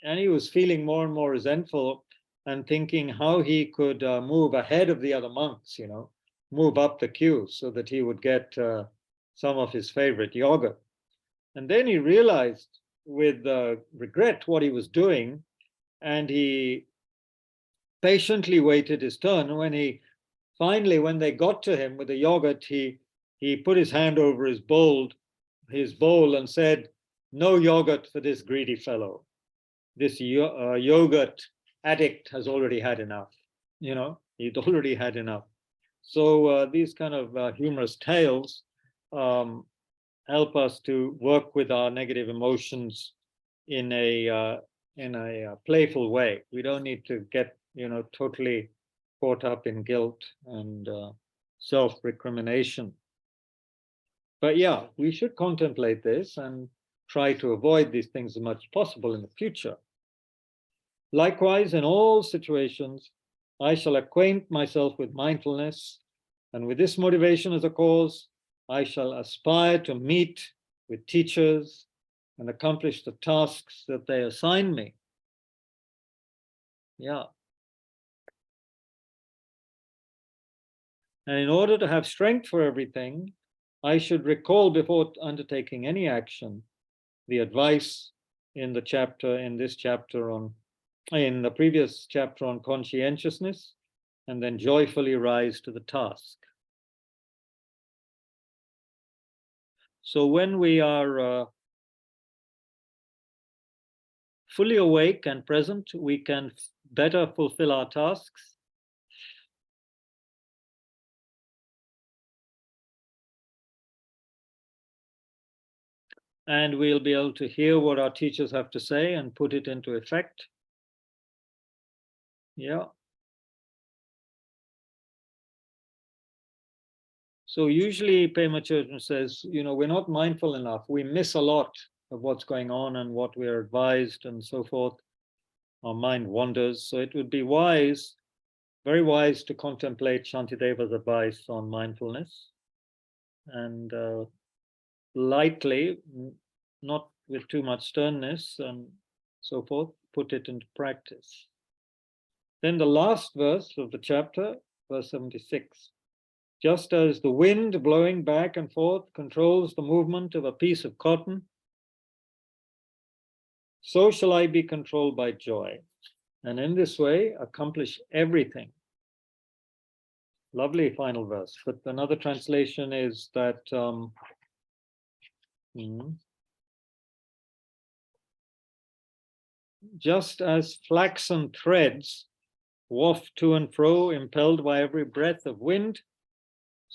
[SPEAKER 1] he was feeling more and more resentful and thinking how he could move ahead of the other monks, move up the queue so that he would get some of his favorite yogurt. And then he realized with regret what he was doing, and he patiently waited his turn. And when they got to him with the yogurt, he put his hand over his bowl and said, "No yogurt for this greedy fellow. This yogurt addict has already had enough." He'd already had enough. So these kind of humorous tales help us to work with our negative emotions in a playful way. We don't need to get totally caught up in guilt and self-recrimination. But yeah, we should contemplate this and try to avoid these things as much as possible in the future. Likewise, in all situations, I shall acquaint myself with mindfulness, and with this motivation as a cause, I shall aspire to meet with teachers and accomplish the tasks that they assign me. Yeah. And in order to have strength for everything, I should recall before undertaking any action the advice in the previous chapter on conscientiousness, and then joyfully rise to the task. So when we are fully awake and present, we can better fulfill our tasks. And we'll be able to hear what our teachers have to say and put it into effect. Yeah. So usually Pema Chodron says, we're not mindful enough. We miss a lot of what's going on and what we're advised and so forth. Our mind wanders. So it would be wise, very wise, to contemplate Shantideva's advice on mindfulness and lightly, not with too much sternness and so forth, put it into practice. Then the last verse of the chapter, verse 76. Just as the wind blowing back and forth controls the movement of a piece of cotton, so shall I be controlled by joy, and in this way accomplish everything. Lovely final verse. But another translation is that just as flaxen threads waft to and fro, impelled by every breath of wind,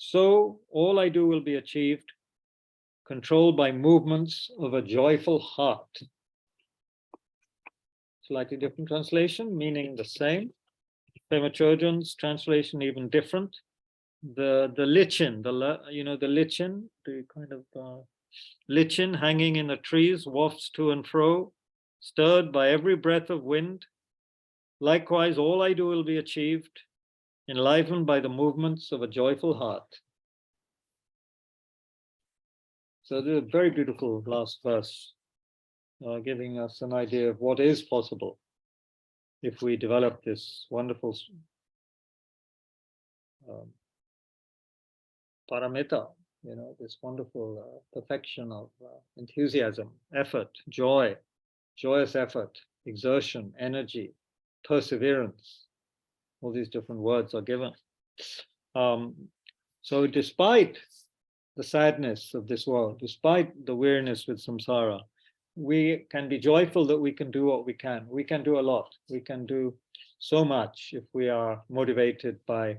[SPEAKER 1] so all I do will be achieved, controlled by movements of a joyful heart. Slightly different translation, meaning the same. Pema Chodron's translation even different. The lichen, the lichen, the kind of lichen hanging in the trees wafts to and fro, stirred by every breath of wind. Likewise, all I do will be achieved, enlivened by the movements of a joyful heart. So this is a very beautiful last verse, giving us an idea of what is possible if we develop this wonderful paramita, this wonderful perfection of enthusiasm, effort, joy, joyous effort, exertion, energy, perseverance. All these different words are given. So despite the sadness of this world, despite the weariness with samsara, we can be joyful that we can do what we can. We can do a lot. We can do so much if we are motivated by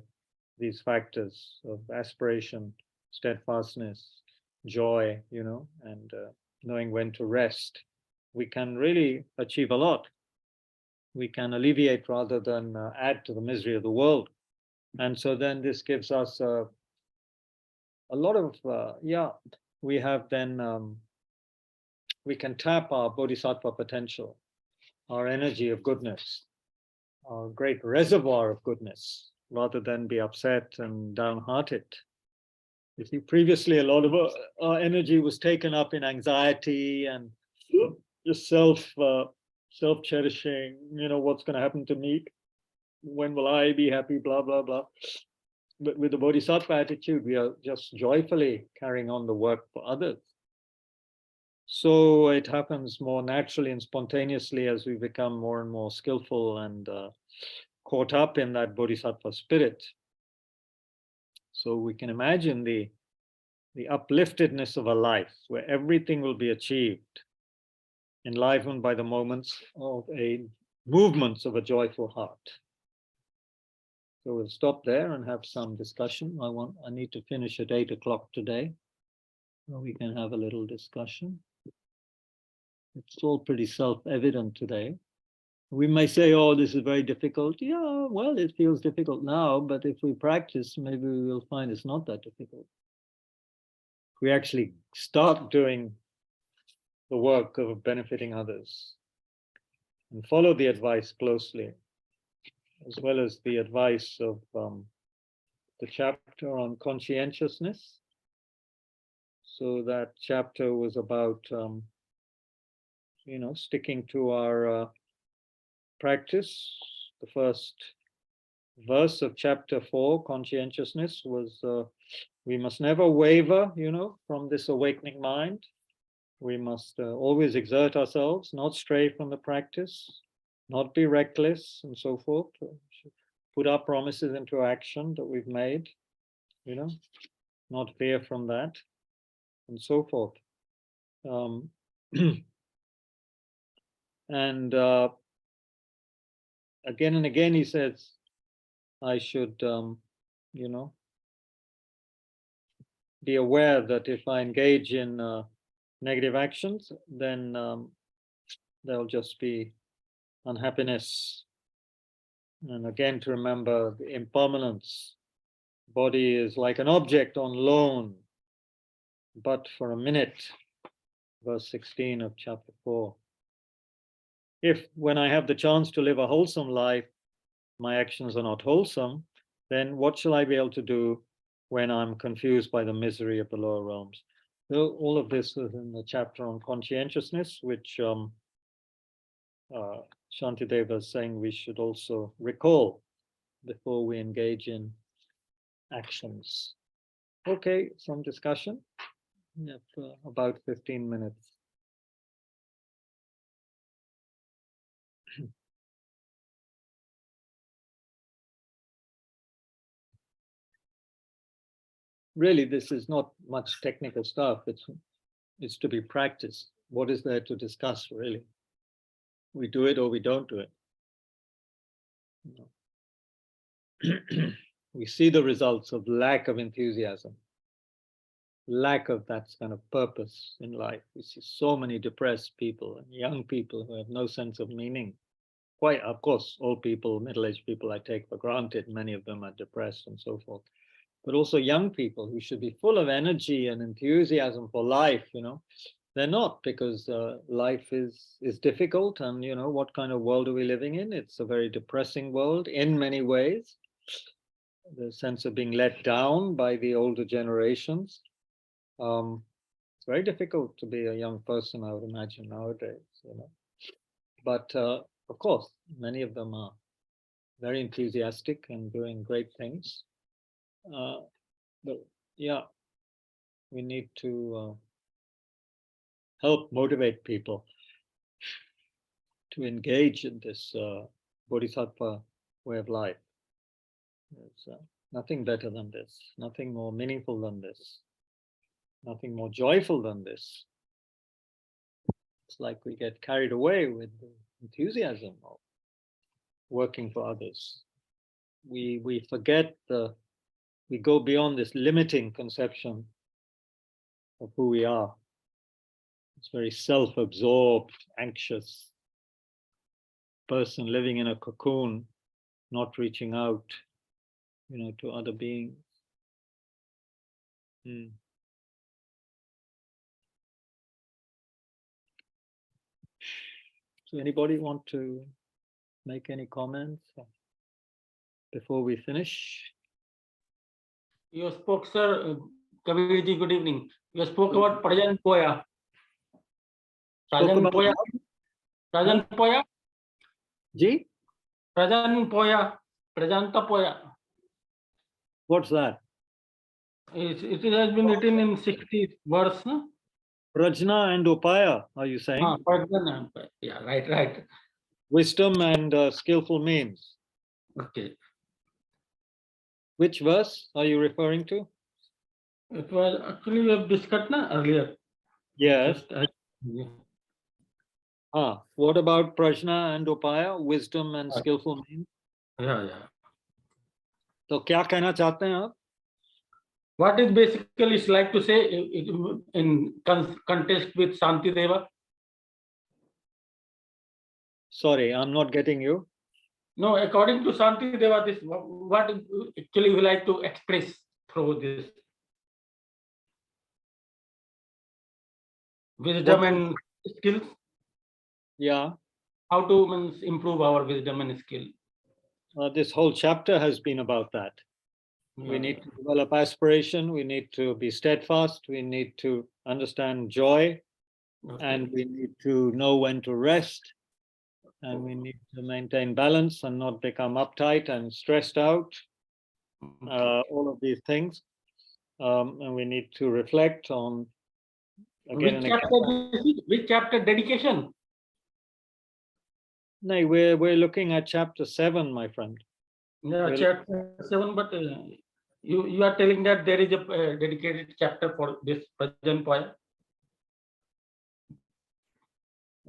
[SPEAKER 1] these factors of aspiration, steadfastness, joy, and knowing when to rest. We can really achieve a lot. We can alleviate rather than add to the misery of the world. And so then this gives us a lot of, we have then, we can tap our bodhisattva potential, our energy of goodness, our great reservoir of goodness, rather than be upset and downhearted. You see, previously a lot of our energy was taken up in anxiety and just self-cherishing, what's going to happen to me? When will I be happy? Blah, blah, blah. But with the bodhisattva attitude, we are just joyfully carrying on the work for others. So it happens more naturally and spontaneously as we become more and more skillful and caught up in that bodhisattva spirit. So we can imagine the upliftedness of a life where everything will be achieved, enlivened by the moments of movements of a joyful heart. So we'll stop there and have some discussion. I need to finish at 8 o'clock today, so we can have a little discussion. It's all pretty self-evident today. We may say, oh, this is very difficult. Yeah, well, it feels difficult now, but if we practice, maybe we will find it's not that difficult. If we actually start doing the work of benefiting others and follow the advice closely, as well as the advice of the chapter on conscientiousness. So that chapter was about, sticking to our practice. The first verse of chapter 4, conscientiousness, was we must never waver, from this awakening mind. We must always exert ourselves, not stray from the practice, not be reckless, and so forth. Put our promises into action that we've made, not veer from that, and so forth. And again and again he says, I should, be aware that if I engage in negative actions, then there'll just be unhappiness. And again, to remember the impermanence. Body is like an object on loan, but for a minute. Verse 16 of chapter 4. If, when I have the chance to live a wholesome life, my actions are not wholesome, then what shall I be able to do when I'm confused by the misery of the lower realms? So all of this was in the chapter on conscientiousness, which Shantideva is saying we should also recall before we engage in actions. Okay, some discussion. We have about 15 minutes. Really, this is not much technical stuff. It's to be practiced. What is there to discuss, really? We do it or we don't do it. We see the results of lack of enthusiasm, lack of that kind of purpose in life. We see so many depressed people and young people who have no sense of meaning. Quite, of course, old people, middle-aged people I take for granted. Many of them are depressed and so forth. But also young people who should be full of energy and enthusiasm for life, they're not, because life is difficult, and what kind of world are we living in? It's a very depressing world in many ways. The sense of being let down by the older generations. It's very difficult to be a young person, I would imagine, nowadays. But of course, many of them are very enthusiastic and doing great things. But yeah, we need to help motivate people to engage in this Bodhisattva way of life. There's nothing better than this, nothing more meaningful than this, nothing more joyful than this. It's like we get carried away with the enthusiasm of working for others. We forget we go beyond this limiting conception of who we are. It's very self-absorbed, anxious person living in a cocoon, not reaching out, to other beings. So anybody want to make any comments before we finish?
[SPEAKER 2] You spoke, sir, Kabirji, good evening. You spoke about Prajan Poya.
[SPEAKER 1] Spoke
[SPEAKER 2] Prajan
[SPEAKER 1] about
[SPEAKER 2] Poya.
[SPEAKER 1] what?
[SPEAKER 2] Prajan Poya.
[SPEAKER 1] Ji?
[SPEAKER 2] Prajan Poya. Prajanta Poya.
[SPEAKER 1] What's that?
[SPEAKER 2] It has been written in 60 verse, no?
[SPEAKER 1] Prajna and Upaya, are you saying?
[SPEAKER 2] Prajan. Yeah, right.
[SPEAKER 1] Wisdom and skillful means.
[SPEAKER 2] Okay.
[SPEAKER 1] Which verse are you referring to?
[SPEAKER 2] It was actually we have discussed earlier.
[SPEAKER 1] Yes.
[SPEAKER 2] Yeah.
[SPEAKER 1] What about Prajna and Upaya, wisdom and skillful means?
[SPEAKER 2] Yeah.
[SPEAKER 1] तो क्या कहना चाहते हैं आप?
[SPEAKER 2] What is basically is like to say in context with Shantideva?
[SPEAKER 1] Sorry, I'm not getting you.
[SPEAKER 2] No, according to Shantideva, this what actually we like to express through this wisdom and skills.
[SPEAKER 1] Yeah.
[SPEAKER 2] How to improve our wisdom and skill.
[SPEAKER 1] This whole chapter has been about that. We need to develop aspiration. We need to be steadfast. We need to understand joy. And we need to know when to rest. And we need to maintain balance and not become uptight and stressed out. All of these things. And we need to reflect on again.
[SPEAKER 2] Which chapter dedication?
[SPEAKER 1] No, we're looking at chapter 7, my friend.
[SPEAKER 2] Yeah, chapter 7, but you are telling that there is a dedicated chapter for this Prajan Poya.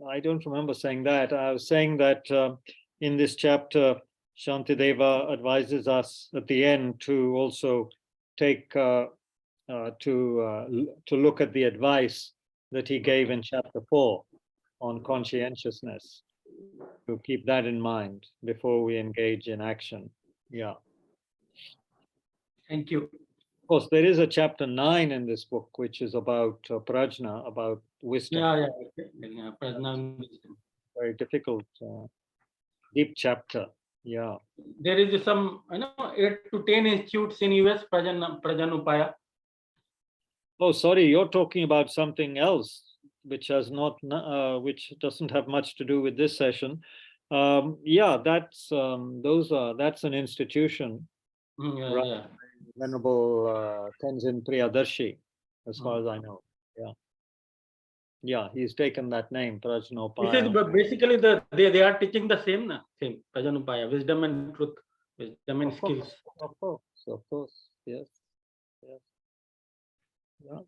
[SPEAKER 1] I don't remember saying that. I was saying that in this chapter, Shantideva advises us at the end to also take to look at the advice that he gave in chapter 4 on conscientiousness. To keep that in mind before we engage in action. Yeah.
[SPEAKER 2] Thank you.
[SPEAKER 1] Of course, there is a chapter 9 in this book, which is about prajna, about wisdom.
[SPEAKER 2] Yeah. Prajna.
[SPEAKER 1] Very difficult, deep chapter. Yeah.
[SPEAKER 2] There is some, 8 to 10 institutes in US, Prajan Upaya.
[SPEAKER 1] Oh, sorry, you're talking about something else, which has not, which doesn't have much to do with this session. Yeah, that's that's an institution.
[SPEAKER 2] Yeah.
[SPEAKER 1] Venerable Tenzin Priyadarshi, as far as I know. Yeah, he's taken that name, Prajnopaya.
[SPEAKER 2] This is basically they are teaching the same Prajanupaya, wisdom and truth, wisdom and skills.
[SPEAKER 1] Of course, yes. Yeah.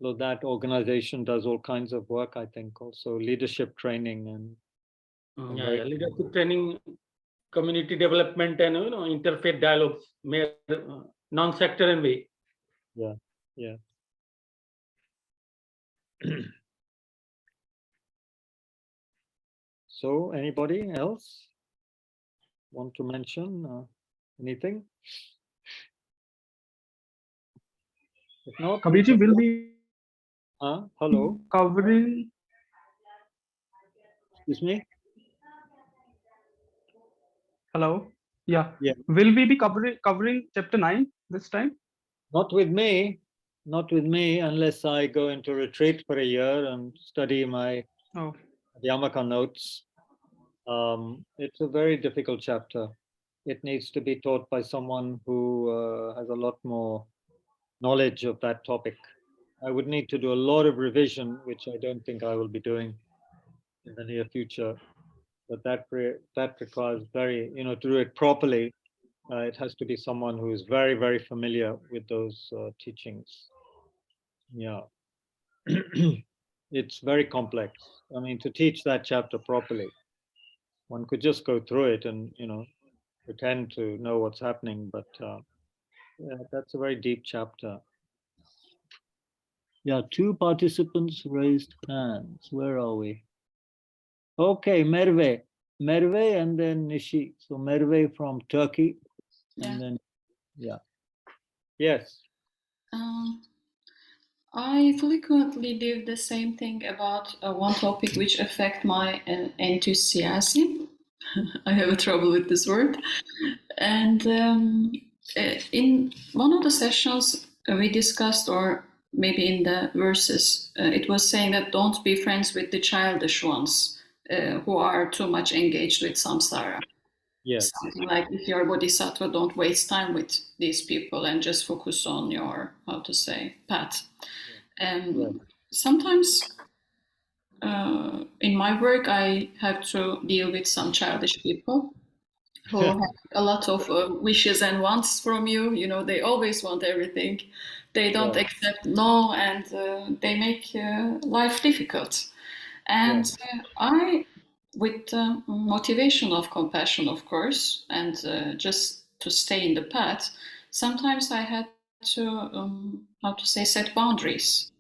[SPEAKER 1] So that organization does all kinds of work, I think, also leadership training and
[SPEAKER 2] leadership training, community development, and interfaith dialogues, non-sectarian way.
[SPEAKER 1] Yeah. So, anybody else want to mention anything? If not,
[SPEAKER 3] Kabirji will be
[SPEAKER 1] hello.
[SPEAKER 3] Covering.
[SPEAKER 1] Excuse me.
[SPEAKER 3] Hello. Yeah.
[SPEAKER 1] Yeah.
[SPEAKER 3] Will we be covering chapter 9 this time?
[SPEAKER 1] Not with me, unless I go into retreat for a year and study my Yamaka notes. It's a very difficult chapter. It needs to be taught by someone who has a lot more knowledge of that topic. I would need to do a lot of revision, which I don't think I will be doing in the near future. But that requires very, to do it properly, it has to be someone who is very, very familiar with those teachings. Yeah. It's very complex. I mean, to teach that chapter properly, one could just go through it and, pretend to know what's happening. But yeah, that's a very deep chapter. Yeah, 2 participants raised hands. Where are we? Okay, Merve, and then Nishi. So Merve from Turkey, and then yes.
[SPEAKER 4] I frequently do the same thing about one topic which affect my enthusiasm. I have a trouble with this word. And in one of the sessions we discussed, or maybe in the verses, it was saying that don't be friends with the childish ones who are too much engaged with samsara.
[SPEAKER 1] Yes.
[SPEAKER 4] Something like, if you're a bodhisattva, don't waste time with these people and just focus on your, how to say, path. And
[SPEAKER 1] Right.
[SPEAKER 4] sometimes in my work, I have to deal with some childish people who have a lot of wishes and wants from you. You know, they always want everything. They don't
[SPEAKER 1] Yeah.
[SPEAKER 4] accept no, and they make life difficult. And I, with motivation of compassion, of course, and just to stay in the path, sometimes I had to, how to say, set boundaries.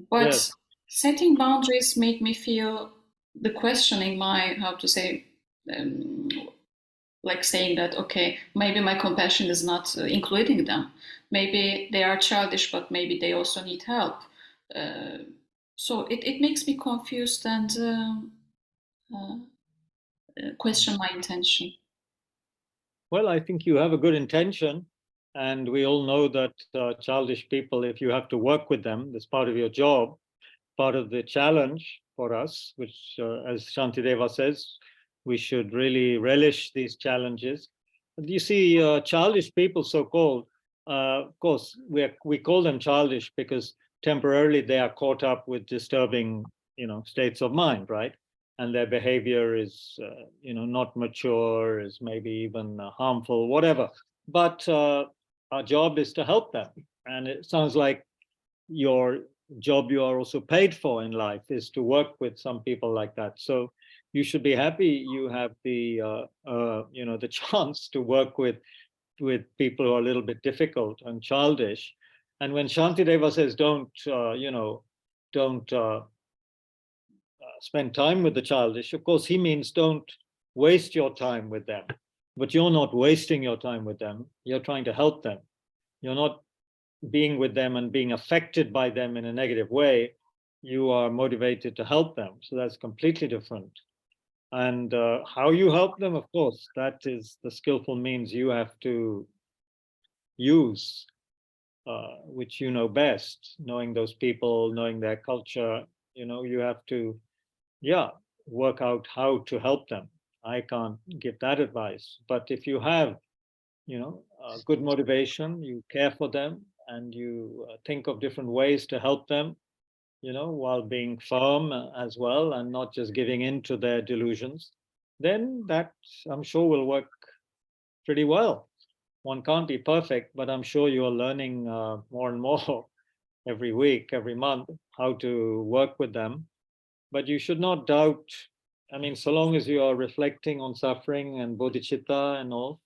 [SPEAKER 4] But
[SPEAKER 1] Yes.
[SPEAKER 4] setting boundaries made me feel the questioning my, how to say, um, like saying that, okay, maybe my compassion is not including them. Maybe they are childish, but maybe they also need help. So it makes me confused and question my intention.
[SPEAKER 1] Well, I think you have a good intention, and we all know that childish people, if you have to work with them, that's part of your job, part of the challenge for us, which, as Shantideva says, we should really relish these challenges. You see, childish people, so-called, of course, we call them childish because temporarily they are caught up with disturbing, states of mind, right? And their behavior is, not mature, is maybe even harmful, whatever. But our job is to help them. And it sounds like your job you are also paid for in life is to work with some people like that. So you should be happy you have the the chance to work with people who are a little bit difficult and childish. And when Shantideva says don't spend time with the childish, of course he means don't waste your time with them. But you're not wasting your time with them, you're trying to help them. You're not being with them and being affected by them in a negative way. You are motivated to help them. So that's completely different. And how you help them, of course, that is the skillful means you have to use, which you know best, knowing those people, knowing their culture. You have to, work out how to help them. I can't give that advice. But if you have, good motivation, you care for them, and you think of different ways to help them, while being firm as well and not just giving in to their delusions, then that, I'm sure, will work pretty well. One can't be perfect, but I'm sure you are learning more and more every week, every month, how to work with them. But you should not doubt. I mean, so long as you are reflecting on suffering and bodhicitta and all,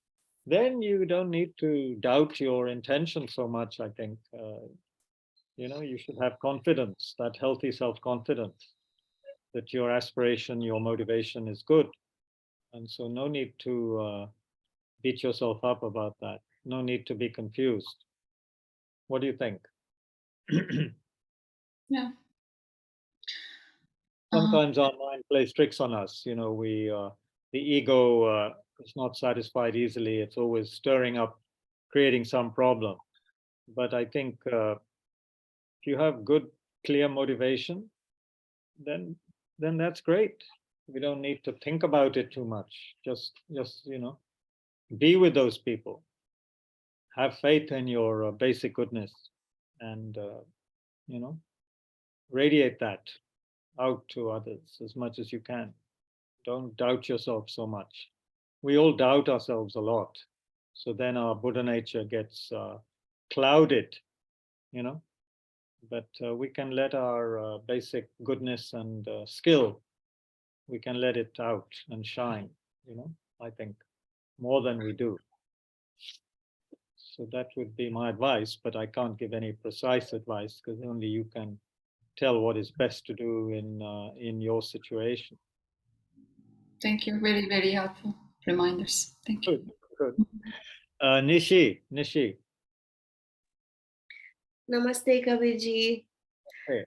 [SPEAKER 1] then you don't need to doubt your intention so much, I think. You should have confidence, that healthy self-confidence, that your aspiration, your motivation is good. And so no need to beat yourself up about that. No need to be confused. What do you think?
[SPEAKER 4] Yeah.
[SPEAKER 1] Sometimes our mind plays tricks on us. The ego is not satisfied easily. It's always stirring up, creating some problem. But I think if you have good, clear motivation, then that's great. We don't need to think about it too much. Just be with those people. Have faith in your basic goodness, and radiate that out to others as much as you can. Don't doubt yourself so much. We all doubt ourselves a lot, so then our Buddha nature gets clouded, you know. But we can let our basic goodness and skill, we can let it out and shine, I think, more than we do. So that would be my advice, but I can't give any precise advice because only you can tell what is best to do in your situation.
[SPEAKER 4] Thank you. Very, very helpful reminders. Thank you.
[SPEAKER 1] Good. Nishi.
[SPEAKER 5] Namaste, Kabirji.
[SPEAKER 1] Okay.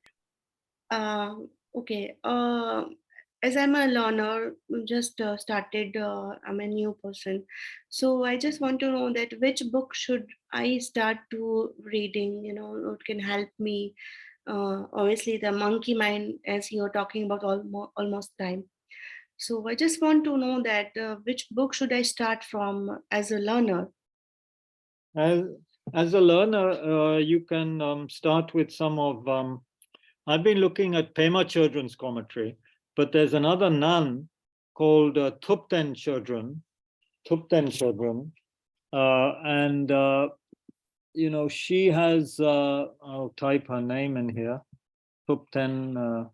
[SPEAKER 5] Okay. As I'm a learner, just started, I'm a new person. So I just want to know that which book should I start to reading, what can help me. Obviously, the monkey mind, as you're talking about almost time. So I just want to know that which book should I start from as a learner?
[SPEAKER 1] As a learner, you can start with some of. I've been looking at Pema Children's commentary, but there's another nun called Thupten Children, and she has. I'll type her name in here. Thupten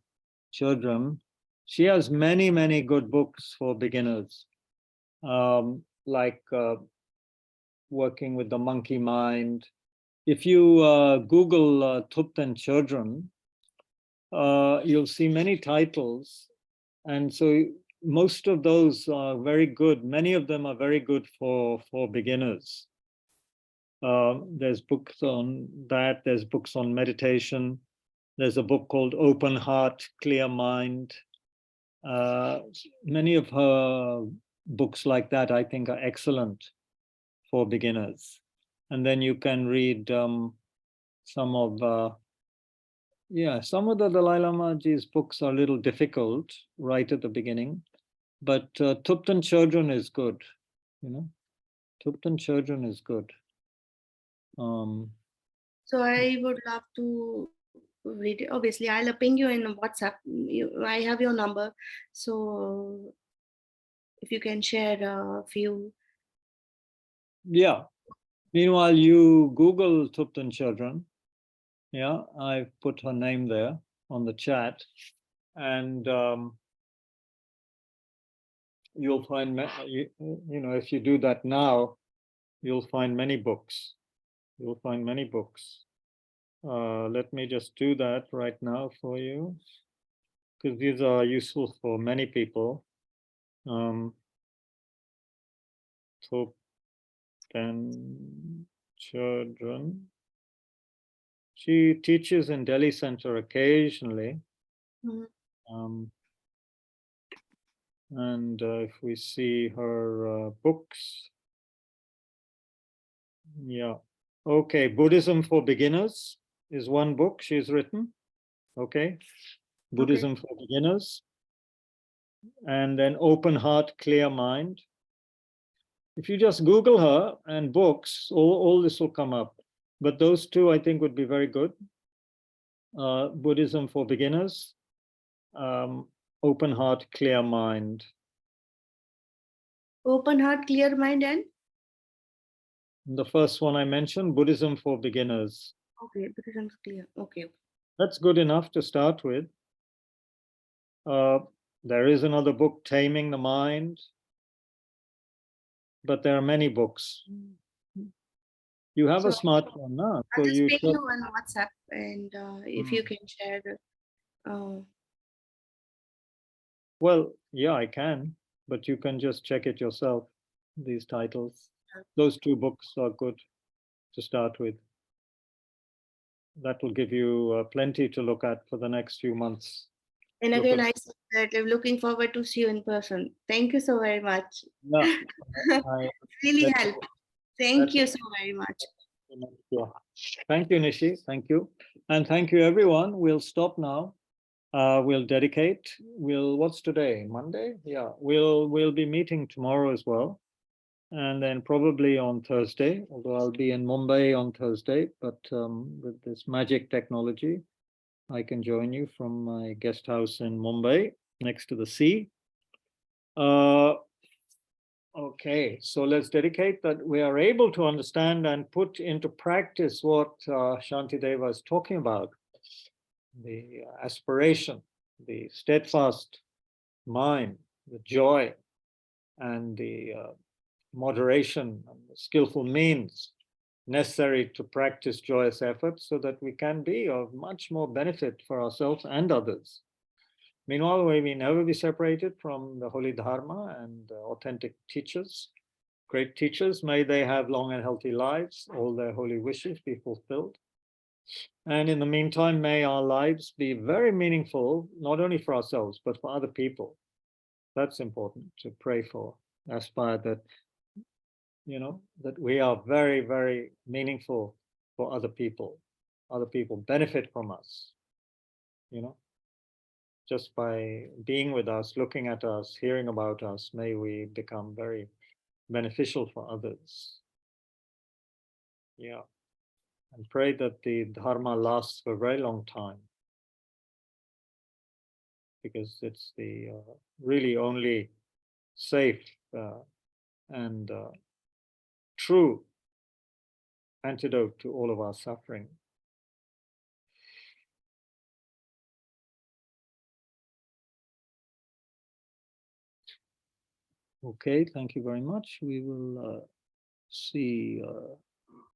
[SPEAKER 1] Children. She has many good books for beginners, like working with the monkey mind. If you Google Thupten Children, you'll see many titles, and so most of those are very good. Many of them are very good for beginners. There's books on that. There's books on meditation. There's a book called Open Heart, Clear Mind. Many of her books like that, I think, are excellent for beginners. And then you can read some of the Dalai Lamaji's books are a little difficult right at the beginning, but Thupten Children is good. Thupten Children is good.
[SPEAKER 5] So I would love to read it. Obviously, I'll ping you in WhatsApp. I have your number, so if you can share a few.
[SPEAKER 1] Yeah. Meanwhile, you Google Thupten Children. Yeah, I've put her name there on the chat, and you'll find, if you do that now, you'll find many books. You'll find many books. Let me just do that right now for you, because these are useful for many people. Thupten Children. She teaches in Delhi Center occasionally.
[SPEAKER 5] Mm-hmm.
[SPEAKER 1] And if we see her books, yeah. Okay, Buddhism for Beginners is one book she's written. Okay, Buddhism for Beginners. And then Open Heart, Clear Mind. If you just Google her and books, all this will come up. But those two, I think, would be very good. Buddhism for Beginners, Open Heart, Clear Mind.
[SPEAKER 5] Open Heart, Clear Mind, and?
[SPEAKER 1] The first one I mentioned, Buddhism for Beginners.
[SPEAKER 5] Okay, Buddhism clear. Okay.
[SPEAKER 1] That's good enough to start with. There is another book, Taming the Mind, but there are many books. You have a smartphone now, so
[SPEAKER 5] I'll
[SPEAKER 1] you
[SPEAKER 5] just
[SPEAKER 1] should.
[SPEAKER 5] ping you on WhatsApp, and if you can share the.
[SPEAKER 1] Well, yeah, I can, but you can just check it yourself. These titles, those two books are good to start with. That will give you plenty to look at for the next few months.
[SPEAKER 5] And again, I said that I'm looking forward to see you in person. Thank you so very much.
[SPEAKER 1] Yeah,
[SPEAKER 5] really helped. Thank you so very much.
[SPEAKER 1] Thank you, Nishi. Thank you. And thank you, everyone. We'll stop now. We'll dedicate. What's today? Monday? Yeah. We'll be meeting tomorrow as well. And then probably on Thursday, although I'll be in Mumbai on Thursday, but with this magic technology, I can join you from my guest house in Mumbai next to the sea. Okay, so let's dedicate that we are able to understand and put into practice what Shantideva is talking about. The aspiration, the steadfast mind, the joy, and the moderation and the skillful means necessary to practice joyous effort so that we can be of much more benefit for ourselves and others. Meanwhile, may we never be separated from the holy Dharma and authentic teachers, great teachers. May they have long and healthy lives, all their holy wishes be fulfilled. And in the meantime, may our lives be very meaningful, not only for ourselves, but for other people. That's important to pray for, aspire that, that we are very, very meaningful for other people. Other people benefit from us, just by being with us, looking at us, hearing about us, may we become very beneficial for others. Yeah. And pray that the Dharma lasts for a very long time, because it's the really only safe and true antidote to all of our suffering. Okay, thank you very much. We will see